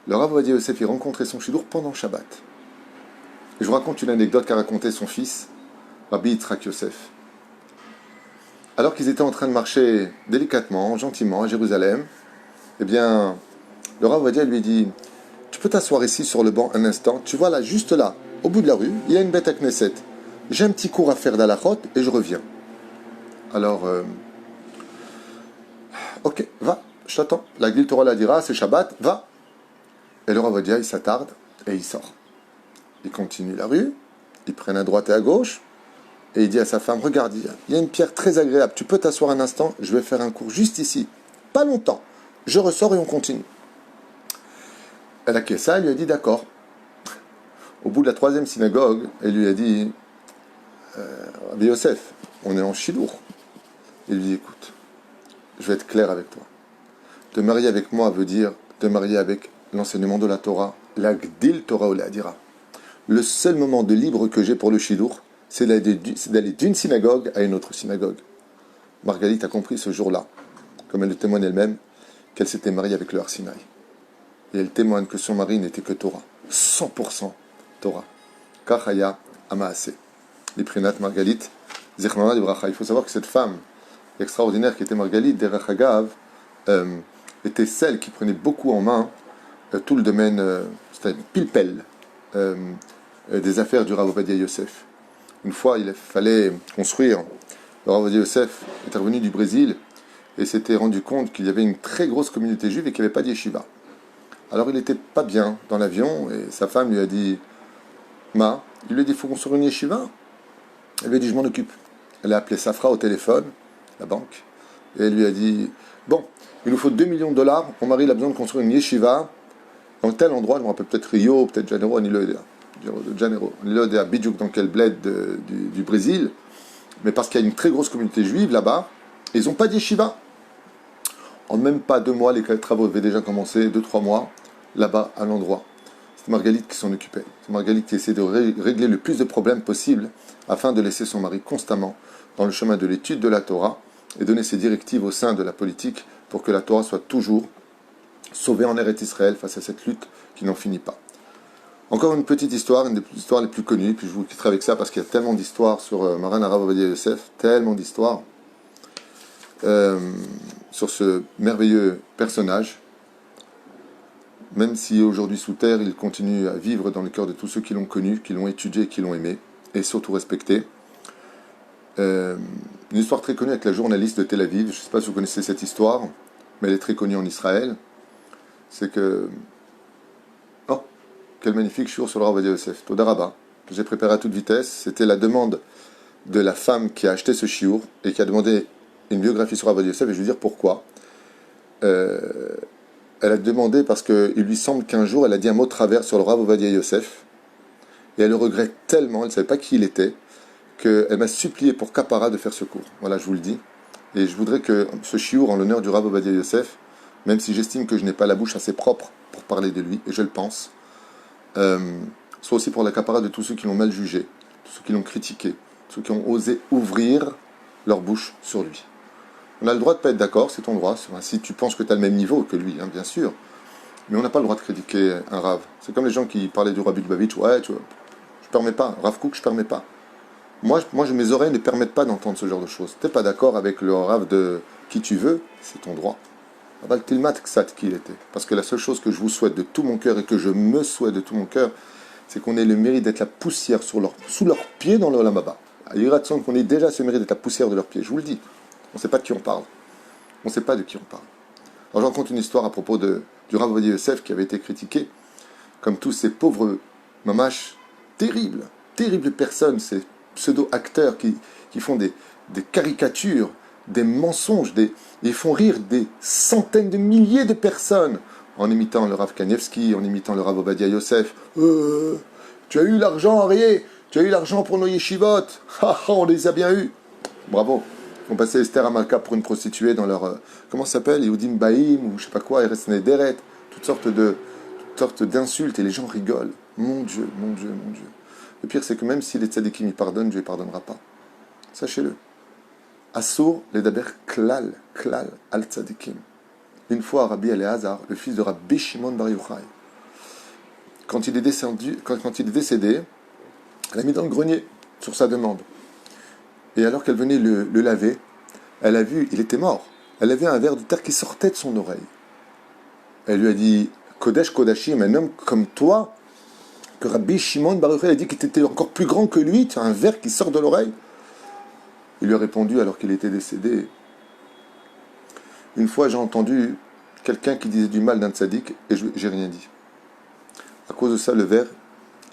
le Rav Ovadia Yosef, il rencontrait son shidour pendant Shabbat. Et je vous raconte une anecdote qu'a raconté son fils, Rabbi Yitzhak Yosef. Alors qu'ils étaient en train de marcher délicatement, gentiment, à Jérusalem, eh bien, le Rav Ovadia lui dit, tu peux t'asseoir ici sur le banc un instant, tu vois là, juste là, au bout de la rue, il y a une bête à Knesset. J'ai un petit cours à faire d'Alachot et je reviens. Alors, ok, va, je t'attends. La Gdil Torah la dira, c'est Shabbat, va. Et le Rav Ovadia, il s'attarde et il sort. Il continue la rue, il prend à droite et à gauche, et il dit à sa femme, regarde, il y a une pierre très agréable, tu peux t'asseoir un instant, je vais faire un cours juste ici, pas longtemps. Je ressors et on continue. Elle a quitté ça, elle lui a dit d'accord. Au bout de la troisième synagogue, elle lui a dit, Rabbi Yosef, on est en Shilour. Il lui dit, écoute, je vais être clair avec toi. Te marier avec moi veut dire te marier avec l'enseignement de la Torah, la Gdil Torah ou la Dira. Le seul moment de libre que j'ai pour le Shilour, c'est d'aller d'une synagogue à une autre synagogue. Marguerite a compris ce jour-là, comme elle le témoigne elle-même, qu'elle s'était mariée avec le Har Sinaï. Et elle témoigne que son mari n'était que Torah. 100% Torah. Kachaya Amaase. L'Iprinat Margalit, Zechnana Libracha. Il faut savoir que cette femme extraordinaire qui était Margalit, Derech Hagav, était celle qui prenait beaucoup en main tout le domaine, c'était une pilpel, des affaires du Rav Ovadia Yosef. Une fois, il fallait construire. Le Rav Ovadia Yosef est revenu du Brésil et s'était rendu compte qu'il y avait une très grosse communauté juive et qu'il n'y avait pas d'yeshiva. Alors il n'était pas bien dans l'avion et sa femme lui a dit, il lui a dit, il faut construire une yeshiva. Elle lui a dit, je m'en occupe. Elle a appelé Safra au téléphone, la banque, et elle lui a dit, bon, il nous faut 2 millions de dollars, mon mari il a besoin de construire une yeshiva dans tel endroit, je me rappelle peut-être Rio, peut-être Janeiro, Nilo de Bidjouk, dans quel bled du Brésil, mais parce qu'il y a une très grosse communauté juive là-bas, et ils n'ont pas de yeshiva. En même pas 2 mois, les travaux avaient déjà commencé, 2-3 mois, là-bas, à l'endroit. C'est Marguerite qui s'en occupait. C'est Marguerite qui essayait de régler le plus de problèmes possible afin de laisser son mari constamment dans le chemin de l'étude de la Torah et donner ses directives au sein de la politique pour que la Torah soit toujours sauvée en Eretz Israël face à cette lutte qui n'en finit pas. Encore une petite histoire, une des histoires les plus connues, puis je vous quitterai avec ça parce qu'il y a tellement d'histoires sur Maran Rav Ovadia Yosef, tellement d'histoires. euh, sur ce merveilleux personnage. Même si aujourd'hui sous terre, il continue à vivre dans le cœur de tous ceux qui l'ont connu, qui l'ont étudié, qui l'ont aimé, et surtout respecté. Une histoire très connue avec la journaliste de Tel Aviv, je ne sais pas si vous connaissez cette histoire, mais elle est très connue en Israël. C'est que... Oh, quel magnifique shiur sur le Rav Ovadia Yosef. Toda Rabba. J'ai préparé à toute vitesse. C'était la demande de la femme qui a acheté ce shiur et qui a demandé une biographie sur le Rav Ovadia Yosef, et je vais vous dire pourquoi. Elle a demandé parce qu'il lui semble qu'un jour, elle a dit un mot de travers sur le Rav Ovadia Yosef, et elle le regrette tellement, elle ne savait pas qui il était, qu'elle m'a supplié pour Kapara de faire ce cours. Voilà, je vous le dis. Et je voudrais que ce shiur, en l'honneur du Rav Ovadia Yosef, même si j'estime que je n'ai pas la bouche assez propre pour parler de lui, et je le pense, soit aussi pour la Kapara de tous ceux qui l'ont mal jugé, tous ceux qui l'ont critiqué, ceux qui ont osé ouvrir leur bouche sur lui. On a le droit de ne pas être d'accord, c'est ton droit. Si tu penses que tu as le même niveau que lui, hein, bien sûr. Mais on n'a pas le droit de critiquer un Rav. C'est comme les gens qui parlaient du Rabbi Lubavitch. Ouais, je ne permets pas. Rav Kook, je ne permets pas. Moi, mes oreilles ne permettent pas d'entendre ce genre de choses. Tu n'es pas d'accord avec le Rav de qui tu veux, c'est ton droit. Aval Tilmat Ksat qui il était. Parce que la seule chose que je vous souhaite de tout mon cœur et que je me souhaite de tout mon cœur, c'est qu'on ait le mérite d'être la poussière sous leurs pieds dans le Olam Haba. Il y aura de qu'on ait déjà ce mérite d'être la poussière de leurs pieds. Je vous le dis. On ne sait pas de qui on parle. On ne sait pas de qui on parle. Alors j'en raconte une histoire à propos du Rav Ovadia Yosef qui avait été critiqué, comme tous ces pauvres mamaches terribles personnes, ces pseudo-acteurs qui font des caricatures, des mensonges, ils font rire des centaines de milliers de personnes en imitant le Rav Kanievski, en imitant le Rav Ovadia Yosef. Tu as eu l'argent, Arié, tu as eu l'argent pour nos yeshivot. On les a bien eus. Bravo. On passait Esther Amalka pour une prostituée dans leur... comment ça s'appelle, Yehudim Baïm, ou je sais pas quoi, Eretz Deret, toutes sortes d'insultes, et les gens rigolent. Mon Dieu, mon Dieu, mon Dieu. Le pire, c'est que même si les tzadikim y pardonnent, Dieu ne pardonnera pas. Sachez-le. Assour, les daber klal, al tzadikim. Une fois, Rabbi Eliezer, le fils de Rabbi Shimon Bar Yochai, quand il est décédé, elle l'a mis dans le grenier, sur sa demande. Et alors qu'elle venait le laver, elle a vu, il était mort. Elle avait un ver de terre qui sortait de son oreille. Elle lui a dit, Kodesh Kodashim, un homme comme toi, que Rabbi Shimon Bar Yochai a dit qu'il était encore plus grand que lui, tu as un ver qui sort de l'oreille. Il lui a répondu alors qu'il était décédé. Une fois, j'ai entendu quelqu'un qui disait du mal d'un tzaddik et j'ai rien dit. À cause de ça, le ver,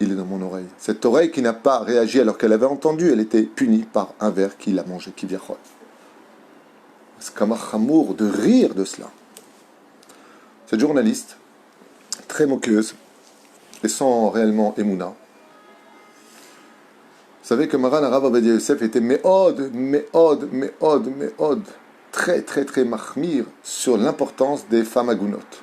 il est dans mon oreille. Cette oreille qui n'a pas réagi alors qu'elle avait entendu, elle était punie par un ver qui l'a mangé, qui vient. C'est comme un chamour de rire de cela. Cette journaliste, très moqueuse et sans réellement émouna, savait que Maran Rav Ovadia Yosef était méod, très mahmir sur l'importance des femmes agunotes.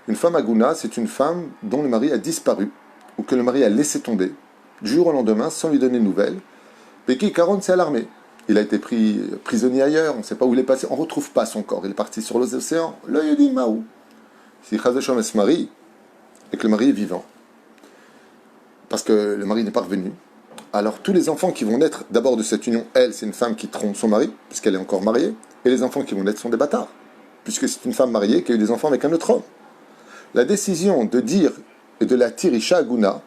Une femme aguna, c'est une femme dont le mari a disparu, ou que le mari a laissé tomber, du jour au lendemain, sans lui donner de nouvelles. Peki Caron s'est alarmé. Il a été pris prisonnier ailleurs, on ne sait pas où il est passé, on ne retrouve pas son corps. Il est parti sur les océans. Là, il dit Maou. Si Chazashom se marie, et que le mari est vivant, parce que le mari n'est pas revenu, alors tous les enfants qui vont naître d'abord de cette union, elle, c'est une femme qui trompe son mari, puisqu'elle est encore mariée, et les enfants qui vont naître sont des bâtards, puisque c'est une femme mariée qui a eu des enfants avec un autre homme. La décision de dire et de la tirisha aguna,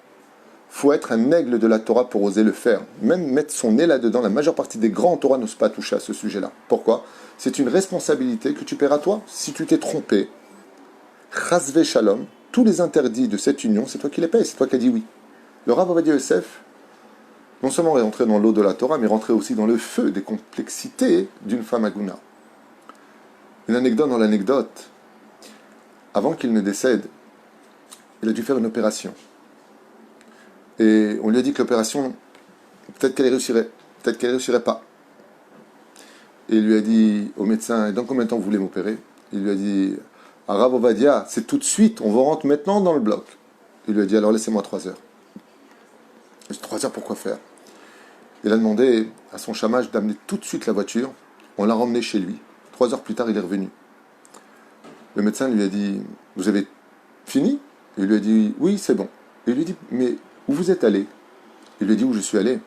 faut être un aigle de la Torah pour oser le faire. Même mettre son nez là-dedans, la majeure partie des grands Torah n'osent pas toucher à ce sujet-là. Pourquoi ? C'est une responsabilité que tu paieras toi. Si tu t'es trompé, chasve shalom, tous les interdits de cette union, c'est toi qui les payes, c'est toi qui as dit oui. Le Rav Ovadia Yosef, non seulement est rentré dans l'eau de la Torah, mais rentré aussi dans le feu des complexités d'une femme aguna. Une anecdote dans l'anecdote. Avant qu'il ne décède, il a dû faire une opération. Et on lui a dit que l'opération, peut-être qu'elle réussirait, peut-être qu'elle ne réussirait pas. Et il lui a dit au médecin, et dans combien de temps vous voulez m'opérer ? Il lui a dit, à Rav Ovadia, c'est tout de suite, on vous rentre maintenant dans le bloc. Il lui a dit, alors laissez-moi 3 heures. Il a dit, 3 heures, pourquoi faire ? Il a demandé à son chamage d'amener tout de suite la voiture. On l'a ramené chez lui. 3 heures plus tard, il est revenu. Le médecin lui a dit, vous avez fini ? Il lui a dit, oui, c'est bon. Il lui a dit, mais où vous êtes allé ? Il lui a dit, où je suis allé ?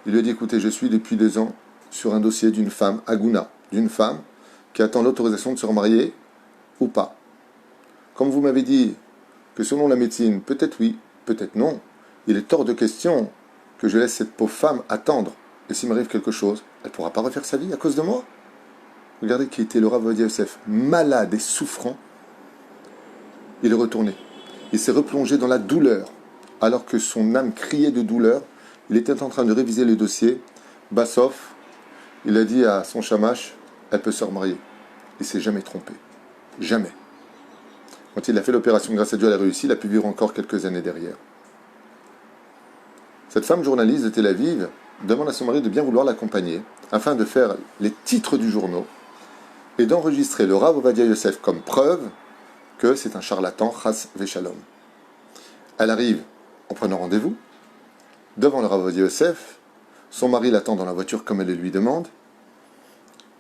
Il lui a dit, écoutez, je suis depuis 2 ans sur un dossier d'une femme aguna, d'une femme qui attend l'autorisation de se remarier ou pas. Comme vous m'avez dit que selon la médecine, peut-être oui, peut-être non, il est hors de question que je laisse cette pauvre femme attendre. Et s'il m'arrive quelque chose, elle ne pourra pas refaire sa vie à cause de moi. Regardez qui était le Rav Ovadia Yosef, malade et souffrant. Il est retourné. Il s'est replongé dans la douleur. Alors que son âme criait de douleur, il était en train de réviser le dossier. Bassoff, il a dit à son shamash, elle peut se remarier. Il ne s'est jamais trompé. Jamais. Quand il a fait l'opération, grâce à Dieu, elle a réussi, il a pu vivre encore quelques années derrière. Cette femme journaliste de Tel Aviv demande à son mari de bien vouloir l'accompagner afin de faire les titres du journal et d'enregistrer le Rav Ovadia Yosef comme preuve que c'est un charlatan, chas veshalom. Elle arrive en prenant rendez-vous devant le Rav Ovadia Yosef. Son mari l'attend dans la voiture comme elle le lui demande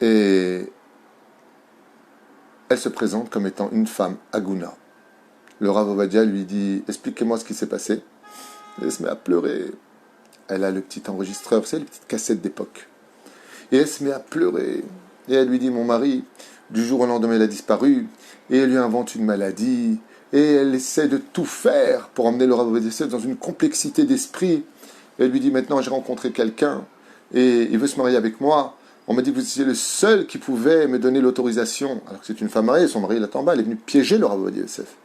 et elle se présente comme étant une femme aguna. Le Rav Ovadia lui dit « Expliquez-moi ce qui s'est passé ». Elle se met à pleurer. Elle a le petit enregistreur, vous savez, les petites cassettes d'époque. Et elle se met à pleurer. Et elle lui dit, mon mari, du jour au lendemain, il a disparu. Et elle lui invente une maladie. Et elle essaie de tout faire pour emmener le Rav Ovadia Yosef dans une complexité d'esprit. Et elle lui dit, maintenant, j'ai rencontré quelqu'un. Et il veut se marier avec moi. On m'a dit que vous étiez le seul qui pouvait me donner l'autorisation. Alors que c'est une femme mariée, son mari l'attend en bas. Elle est venue piéger le Rav Ovadia Yosef.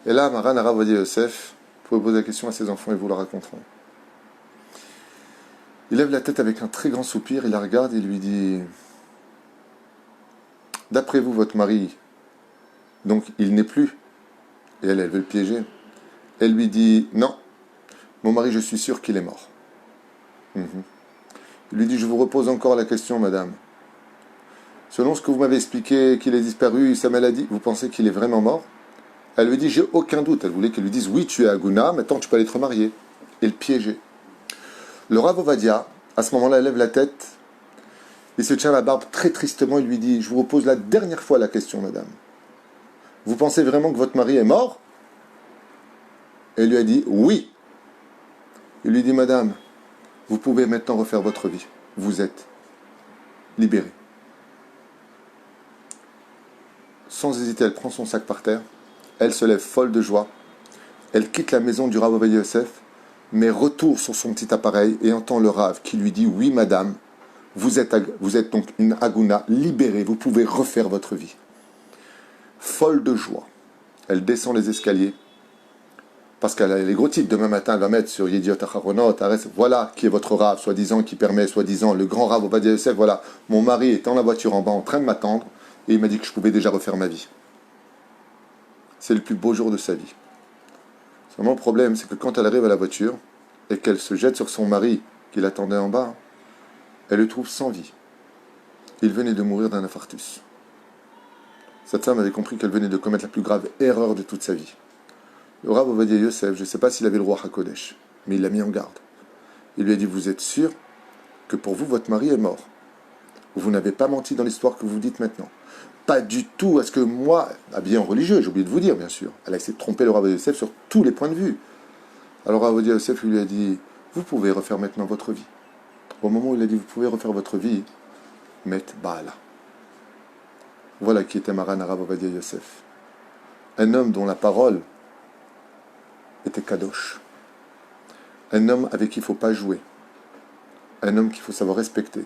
Et là, Maran Rav Ovadia Yosef, vous pouvez poser la question à ses enfants et vous la raconteront. Il lève la tête avec un très grand soupir, il la regarde et lui dit « D'après vous, votre mari, donc il n'est plus ?» Et elle veut le piéger. Elle lui dit « Non, mon mari, je suis sûr qu'il est mort. Il lui dit « Je vous repose encore la question, madame. Selon ce que vous m'avez expliqué, qu'il est disparu, sa maladie, vous pensez qu'il est vraiment mort ?» Elle lui dit « J'ai aucun doute. » Elle voulait qu'il lui dise « Oui, tu es Aguna, maintenant tu peux aller te remarier. » Et le piéger. Le Rav Ovadia, à ce moment-là, lève la tête, il se tient la barbe très tristement et lui dit « Je vous repose la dernière fois la question, madame. Vous pensez vraiment que votre mari est mort ?» Elle lui a dit « Oui. » Il lui dit « Madame, vous pouvez maintenant refaire votre vie. Vous êtes libérée. » Sans hésiter, elle prend son sac par terre, elle se lève folle de joie, elle quitte la maison du Rav Ovadia Yosef, mais retour sur son petit appareil et entend le Rav qui lui dit « Oui, madame, vous êtes donc une Aguna libérée, vous pouvez refaire votre vie. » Folle de joie, elle descend les escaliers, parce qu'elle a les gros titres. Demain matin, elle va mettre sur Yediot Acharonot, voilà qui est votre Rav, soi-disant, qui permet, soi-disant, le grand Rav Ovadia Yosef, voilà, mon mari est dans la voiture en bas en train de m'attendre, et il m'a dit que je pouvais déjà refaire ma vie. C'est le plus beau jour de sa vie. Seulement, le problème, c'est que quand elle arrive à la voiture et qu'elle se jette sur son mari qui l'attendait en bas, elle le trouve sans vie. Il venait de mourir d'un infarctus. Cette femme avait compris qu'elle venait de commettre la plus grave erreur de toute sa vie. Le Rav Ovadia Yosef, je ne sais pas s'il avait le roi HaKodesh, mais il l'a mis en garde. Il lui a dit, vous êtes sûr que pour vous, votre mari est mort. Vous n'avez pas menti dans l'histoire que vous dites maintenant. Pas du tout. Est-ce que moi, habillé en religieux, j'ai oublié de vous dire, bien sûr, elle a essayé de tromper le Rav Ovadia Yosef sur tous les points de vue. Alors Rav Ovadia Yosef lui a dit, vous pouvez refaire maintenant votre vie. Au moment où il a dit, vous pouvez refaire votre vie, Met Baala. Voilà qui était Maran Rav Ovadia Yosef. Un homme dont la parole était kadosh. Un homme avec qui il ne faut pas jouer. Un homme qu'il faut savoir respecter.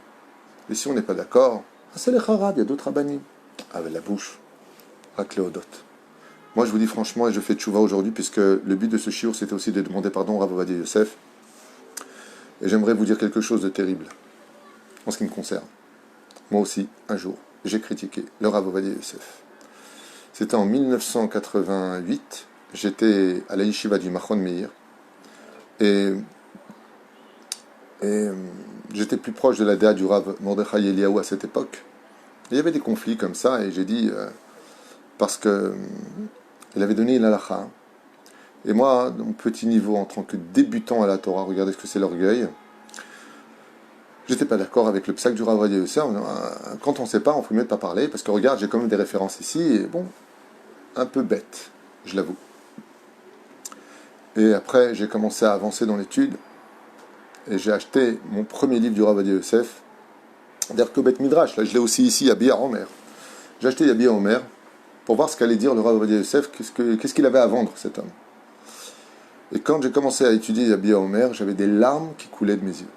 Et si on n'est pas d'accord, c'est les Harab, il y a d'autres rabbanim. Avec la bouche, à Cléodot. Moi, je vous dis franchement, et je fais tchouva aujourd'hui, puisque le but de ce shiur, c'était aussi de demander pardon au Rav Ovadia Yosef. Et j'aimerais vous dire quelque chose de terrible, en ce qui me concerne. Moi aussi, un jour, j'ai critiqué le Rav Ovadia Yosef. C'était en 1988, j'étais à la yeshiva du Machon Meir, et j'étais plus proche de la déa du Rav Mordechai Eliyahu à cette époque. Il y avait des conflits comme ça, et j'ai dit, parce que il avait donné une halakha, et moi, dans mon petit niveau, en tant que débutant à la Torah, regardez ce que c'est l'orgueil, j'étais pas d'accord avec le psaque du Rav Ovadia Yosef. Quand on ne sait pas, on faut mieux de pas parler, parce que regarde, j'ai quand même des références ici, et bon, un peu bête, je l'avoue. Et après, j'ai commencé à avancer dans l'étude, et j'ai acheté mon premier livre du Rav Ovadia Yosef, d'Erko Bet Midrash. Là, je l'ai aussi ici, Yabi Omer. J'ai acheté Yabi Omer pour voir ce qu'allait dire le Rav Ovadia Yosef, qu'est-ce qu'il avait à vendre, cet homme. Et quand j'ai commencé à étudier Yabi Omer, j'avais des larmes qui coulaient de mes yeux.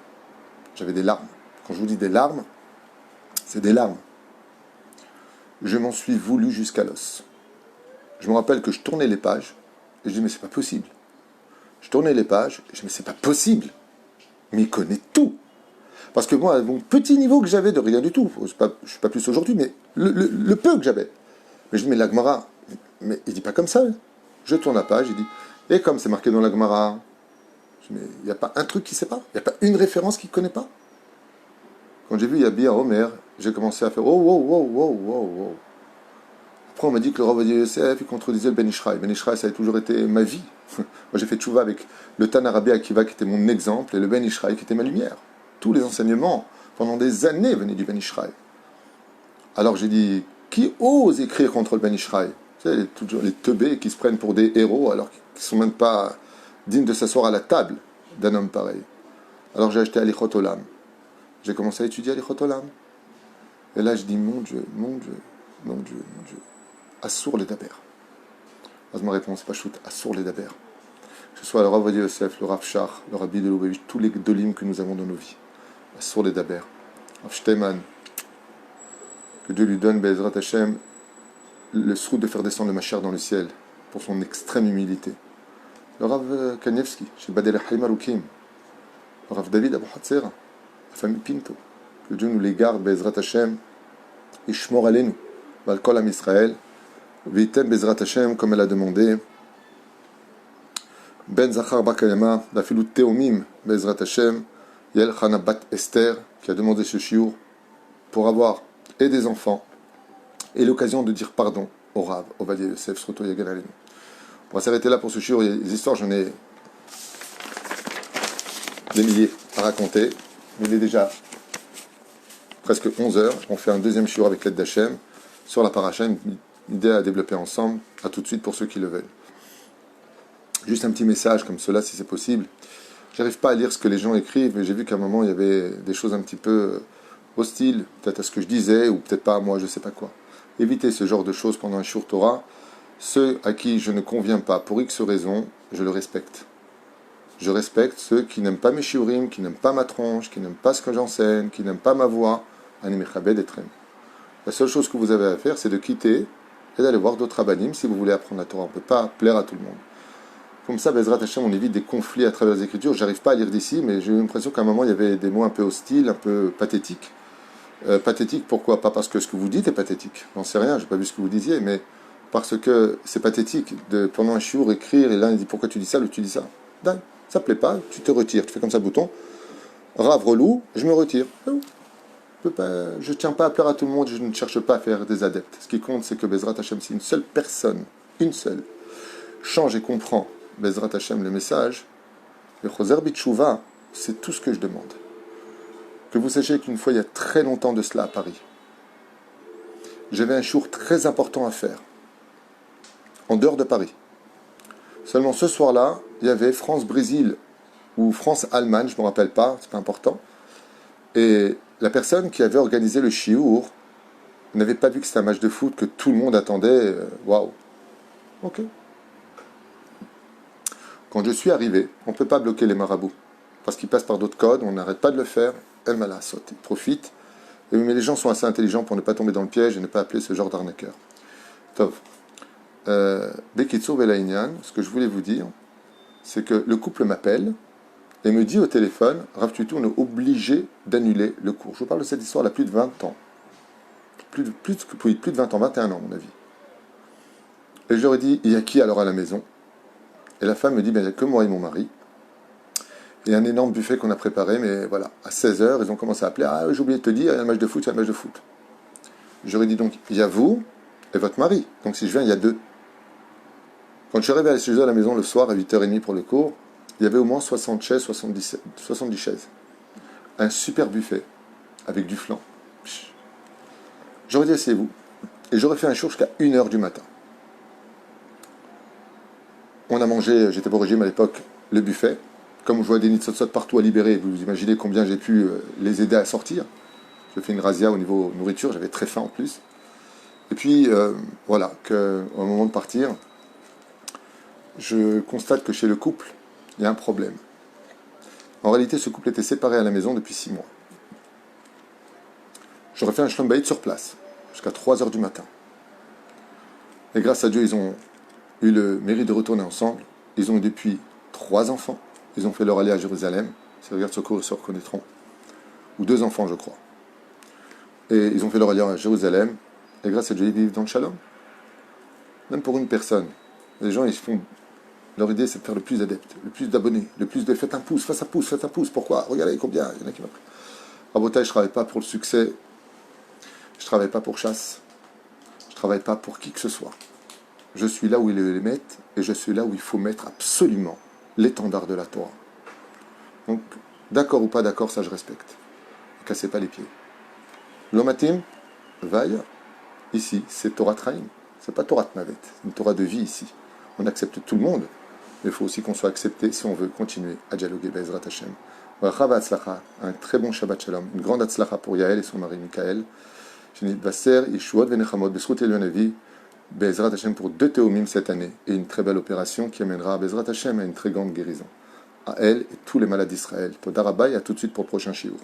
J'avais des larmes. Quand je vous dis des larmes, c'est des larmes. Je m'en suis voulu jusqu'à l'os. Je me rappelle que je tournais les pages, et je dis, mais c'est pas possible. Je tournais les pages, et je dis, mais c'est pas possible. Mais il connaît tout. Parce que moi, mon petit niveau que j'avais de rien du tout, je ne suis pas plus aujourd'hui, mais le peu que j'avais. Mais je dis, mais la Gemara, mais il dit pas comme ça. Je tourne la page, il dit, et comme c'est marqué dans la Gemara, je dis, mais il n'y a pas un truc qu'il ne sait pas. Il n'y a pas une référence qu'il ne connaît pas. Quand j'ai vu Yabi à Omer, j'ai commencé à faire, oh, oh, oh, oh, oh, oh. Après, on m'a dit que le Rav Ovadia Yosef, il contredisait le Ben Ishraï. Ben Ishraï, ça a toujours été ma vie. Moi, j'ai fait tchouva avec le Tana Rabbi Akiva, qui était mon exemple, et le Ben Ishraï, qui était ma lumière. Tous les enseignements, pendant des années, venaient du Ben Ishraï. Alors j'ai dit, qui ose écrire contre le Ben Ishraï? Vous savez, toujours les teubés qui se prennent pour des héros, alors qu'ils ne sont même pas dignes de s'asseoir à la table d'un homme pareil. Alors j'ai acheté Alichot Olam. J'ai commencé à étudier Alichot Olam. Et là, je dis, mon Dieu, mon Dieu, mon Dieu, mon Dieu. Assour les daber. Ma réponse, pas shoot, assour les daber. Que ce soit le Rav Ovadia Yosef, le Rav Shach, le Rabbi de Lubavitch, tous les dolim que nous avons dans nos vies. Assour les daber. Rav Shteiman, que Dieu lui donne, Be'ezrat Hashem, le srout de faire descendre le Machar dans le ciel, pour son extrême humilité. Le Rav Kanievski, chez Badel Haïm Arukim, le Rav David Abu Hatzera, la famille Pinto, que Dieu nous les garde, Be'ezrat Hashem, et Shmor Alenu, Valkol Am Israël, Vitem Be'ezrat Hashem, comme elle a demandé, Ben Zachar Bakayama, la filou Théomim, Be'ezrat Hashem, Yael Chana Bat Esther, qui a demandé ce chiour pour avoir et des enfants, et l'occasion de dire pardon au Rav Ovadia Yosef, Sroto Yagan Alenu. On va s'arrêter là pour ce chiour. Il y a des histoires, j'en ai des milliers à raconter, mais il est déjà presque 11 heures. On fait un deuxième chiour avec l'aide d'Hachem sur la paracha, une idée à développer ensemble. À tout de suite pour ceux qui le veulent. Juste un petit message comme cela, si c'est possible. J'arrive pas à lire ce que les gens écrivent, mais j'ai vu qu'à un moment, il y avait des choses un petit peu hostiles, peut-être à ce que je disais, ou peut-être pas à moi, je sais pas quoi. Évitez ce genre de choses pendant un shiur Torah. Ceux à qui je ne conviens pas, pour X raisons, je le respecte. Je respecte ceux qui n'aiment pas mes shiurim, qui n'aiment pas ma tronche, qui n'aiment pas ce que j'enseigne, qui n'aiment pas ma voix. La seule chose que vous avez à faire, c'est de quitter et d'aller voir d'autres rabbanim si vous voulez apprendre la Torah. On ne peut pas plaire à tout le monde. Comme ça, Bezrat Hashem, on évite des conflits à travers les Écritures. J'arrive pas à lire d'ici, mais j'ai eu l'impression qu'à un moment, il y avait des mots un peu hostiles, un peu pathétiques. Pathétique, pourquoi? Pas parce que ce que vous dites est pathétique. J'en sais rien, j'ai pas vu ce que vous disiez, mais parce que c'est pathétique de, pendant un shiur, écrire, et l'un il dit pourquoi tu dis ça, l'autre tu dis ça. Dingue, ça plaît pas, tu te retires, tu fais comme ça le bouton. Rave relou, je me retire. Je tiens pas à plaire à tout le monde, je ne cherche pas à faire des adeptes. Ce qui compte, c'est que Bezrat Hashem, si une seule personne, une seule, change et comprend Bezrat Hashem le message, le Choser Bitshuva, c'est tout ce que je demande. Que vous sachiez qu'une fois, il y a très longtemps de cela à Paris, j'avais un shiur très important à faire, en dehors de Paris. Seulement ce soir-là, il y avait France-Brésil ou France-Allemagne, je ne me rappelle pas, c'est pas important. Et la personne qui avait organisé le shiur n'avait pas vu que c'était un match de foot que tout le monde attendait. Waouh! Ok. Quand je suis arrivé, on ne peut pas bloquer les marabouts, parce qu'ils passent par d'autres codes, on n'arrête pas de le faire. Elle m'a la sauté, profite. Mais les gens sont assez intelligents pour ne pas tomber dans le piège et ne pas appeler ce genre d'arnaqueur. Tov. Bekitsour Velaïnian, ce que je voulais vous dire, c'est que le couple m'appelle et me dit au téléphone, Rav Tutu, on est obligé d'annuler le cours. Je vous parle de cette histoire il y a plus de 20 ans. Plus de 20 ans, 21 ans à mon avis. Et je leur ai dit, il y a qui alors à la maison? Et la femme me dit, ben, il n'y a que moi et mon mari. Et un énorme buffet qu'on a préparé, mais voilà, à 16h, ils ont commencé à appeler, ah, j'ai oublié de te dire, il y a un match de foot, il y a un match de foot. J'aurais dit donc, il y a vous et votre mari. Donc si je viens, il y a deux. Quand je suis arrivé à 6h à la maison le soir, à 8h30 pour le cours, il y avait au moins 60 chaises, 70 chaises. Un super buffet, avec du flan. J'aurais dit, asseyez-vous. Et j'aurais fait un show jusqu'à 1h du matin. On a mangé, j'étais pas au régime à l'époque, le buffet. Comme je vois des nitsotsot partout à libérer, vous imaginez combien j'ai pu les aider à sortir. je fais une razzia au niveau nourriture, j'avais très faim en plus. Et puis, voilà, qu'au moment de partir, je constate que chez le couple, il y a un problème. En réalité, ce couple était séparé à la maison depuis 6 mois. J'aurais fait un shalom bayit sur place, jusqu'à 3 heures du matin. Et grâce à Dieu, ils ont eu le mérite de retourner ensemble. Ils ont eu depuis 3 enfants. Ils ont fait leur aller à Jérusalem. Si regarde ce cours, ils se reconnaîtront. Ou 2 enfants, je crois. Et ils ont fait leur aller à Jérusalem. Et grâce à Dieu, ils vivent dans le shalom. Même pour une personne. Les gens, ils font. Leur idée, c'est de faire le plus d'adeptes, le plus d'abonnés, le plus de faites un pouce, faites un pouce, faites un pouce. Pourquoi? Regardez combien. Il y en a qui m'ont pris. Rabotaï, je ne travaille pas pour le succès. Je ne travaille pas pour chasse. Je ne travaille pas pour qui que ce soit. Je suis là où ils les mettent et je suis là où il faut mettre absolument l'étendard de la Torah. Donc, d'accord ou pas d'accord, ça je respecte. Ne cassez pas les pieds. L'omatim, vaille, ici, c'est Torah Traim. C'est pas Torah Navet, c'est une Torah de vie ici. On accepte tout le monde, mais il faut aussi qu'on soit accepté si on veut continuer à dialoguer. Be'ezrat Hashem. Un très bon Shabbat Shalom, une grande Hatzlacha pour Yael et son mari Michael. Vasser, Yeshuot, Venechamot, Besrut et Leonavi. Be'ezrat Hashem pour 2 théomim cette année et une très belle opération qui amènera Be'ezrat Hashem à une très grande guérison. À elle et tous les malades d'Israël. Toda Rabba et à tout de suite pour le prochain shiur.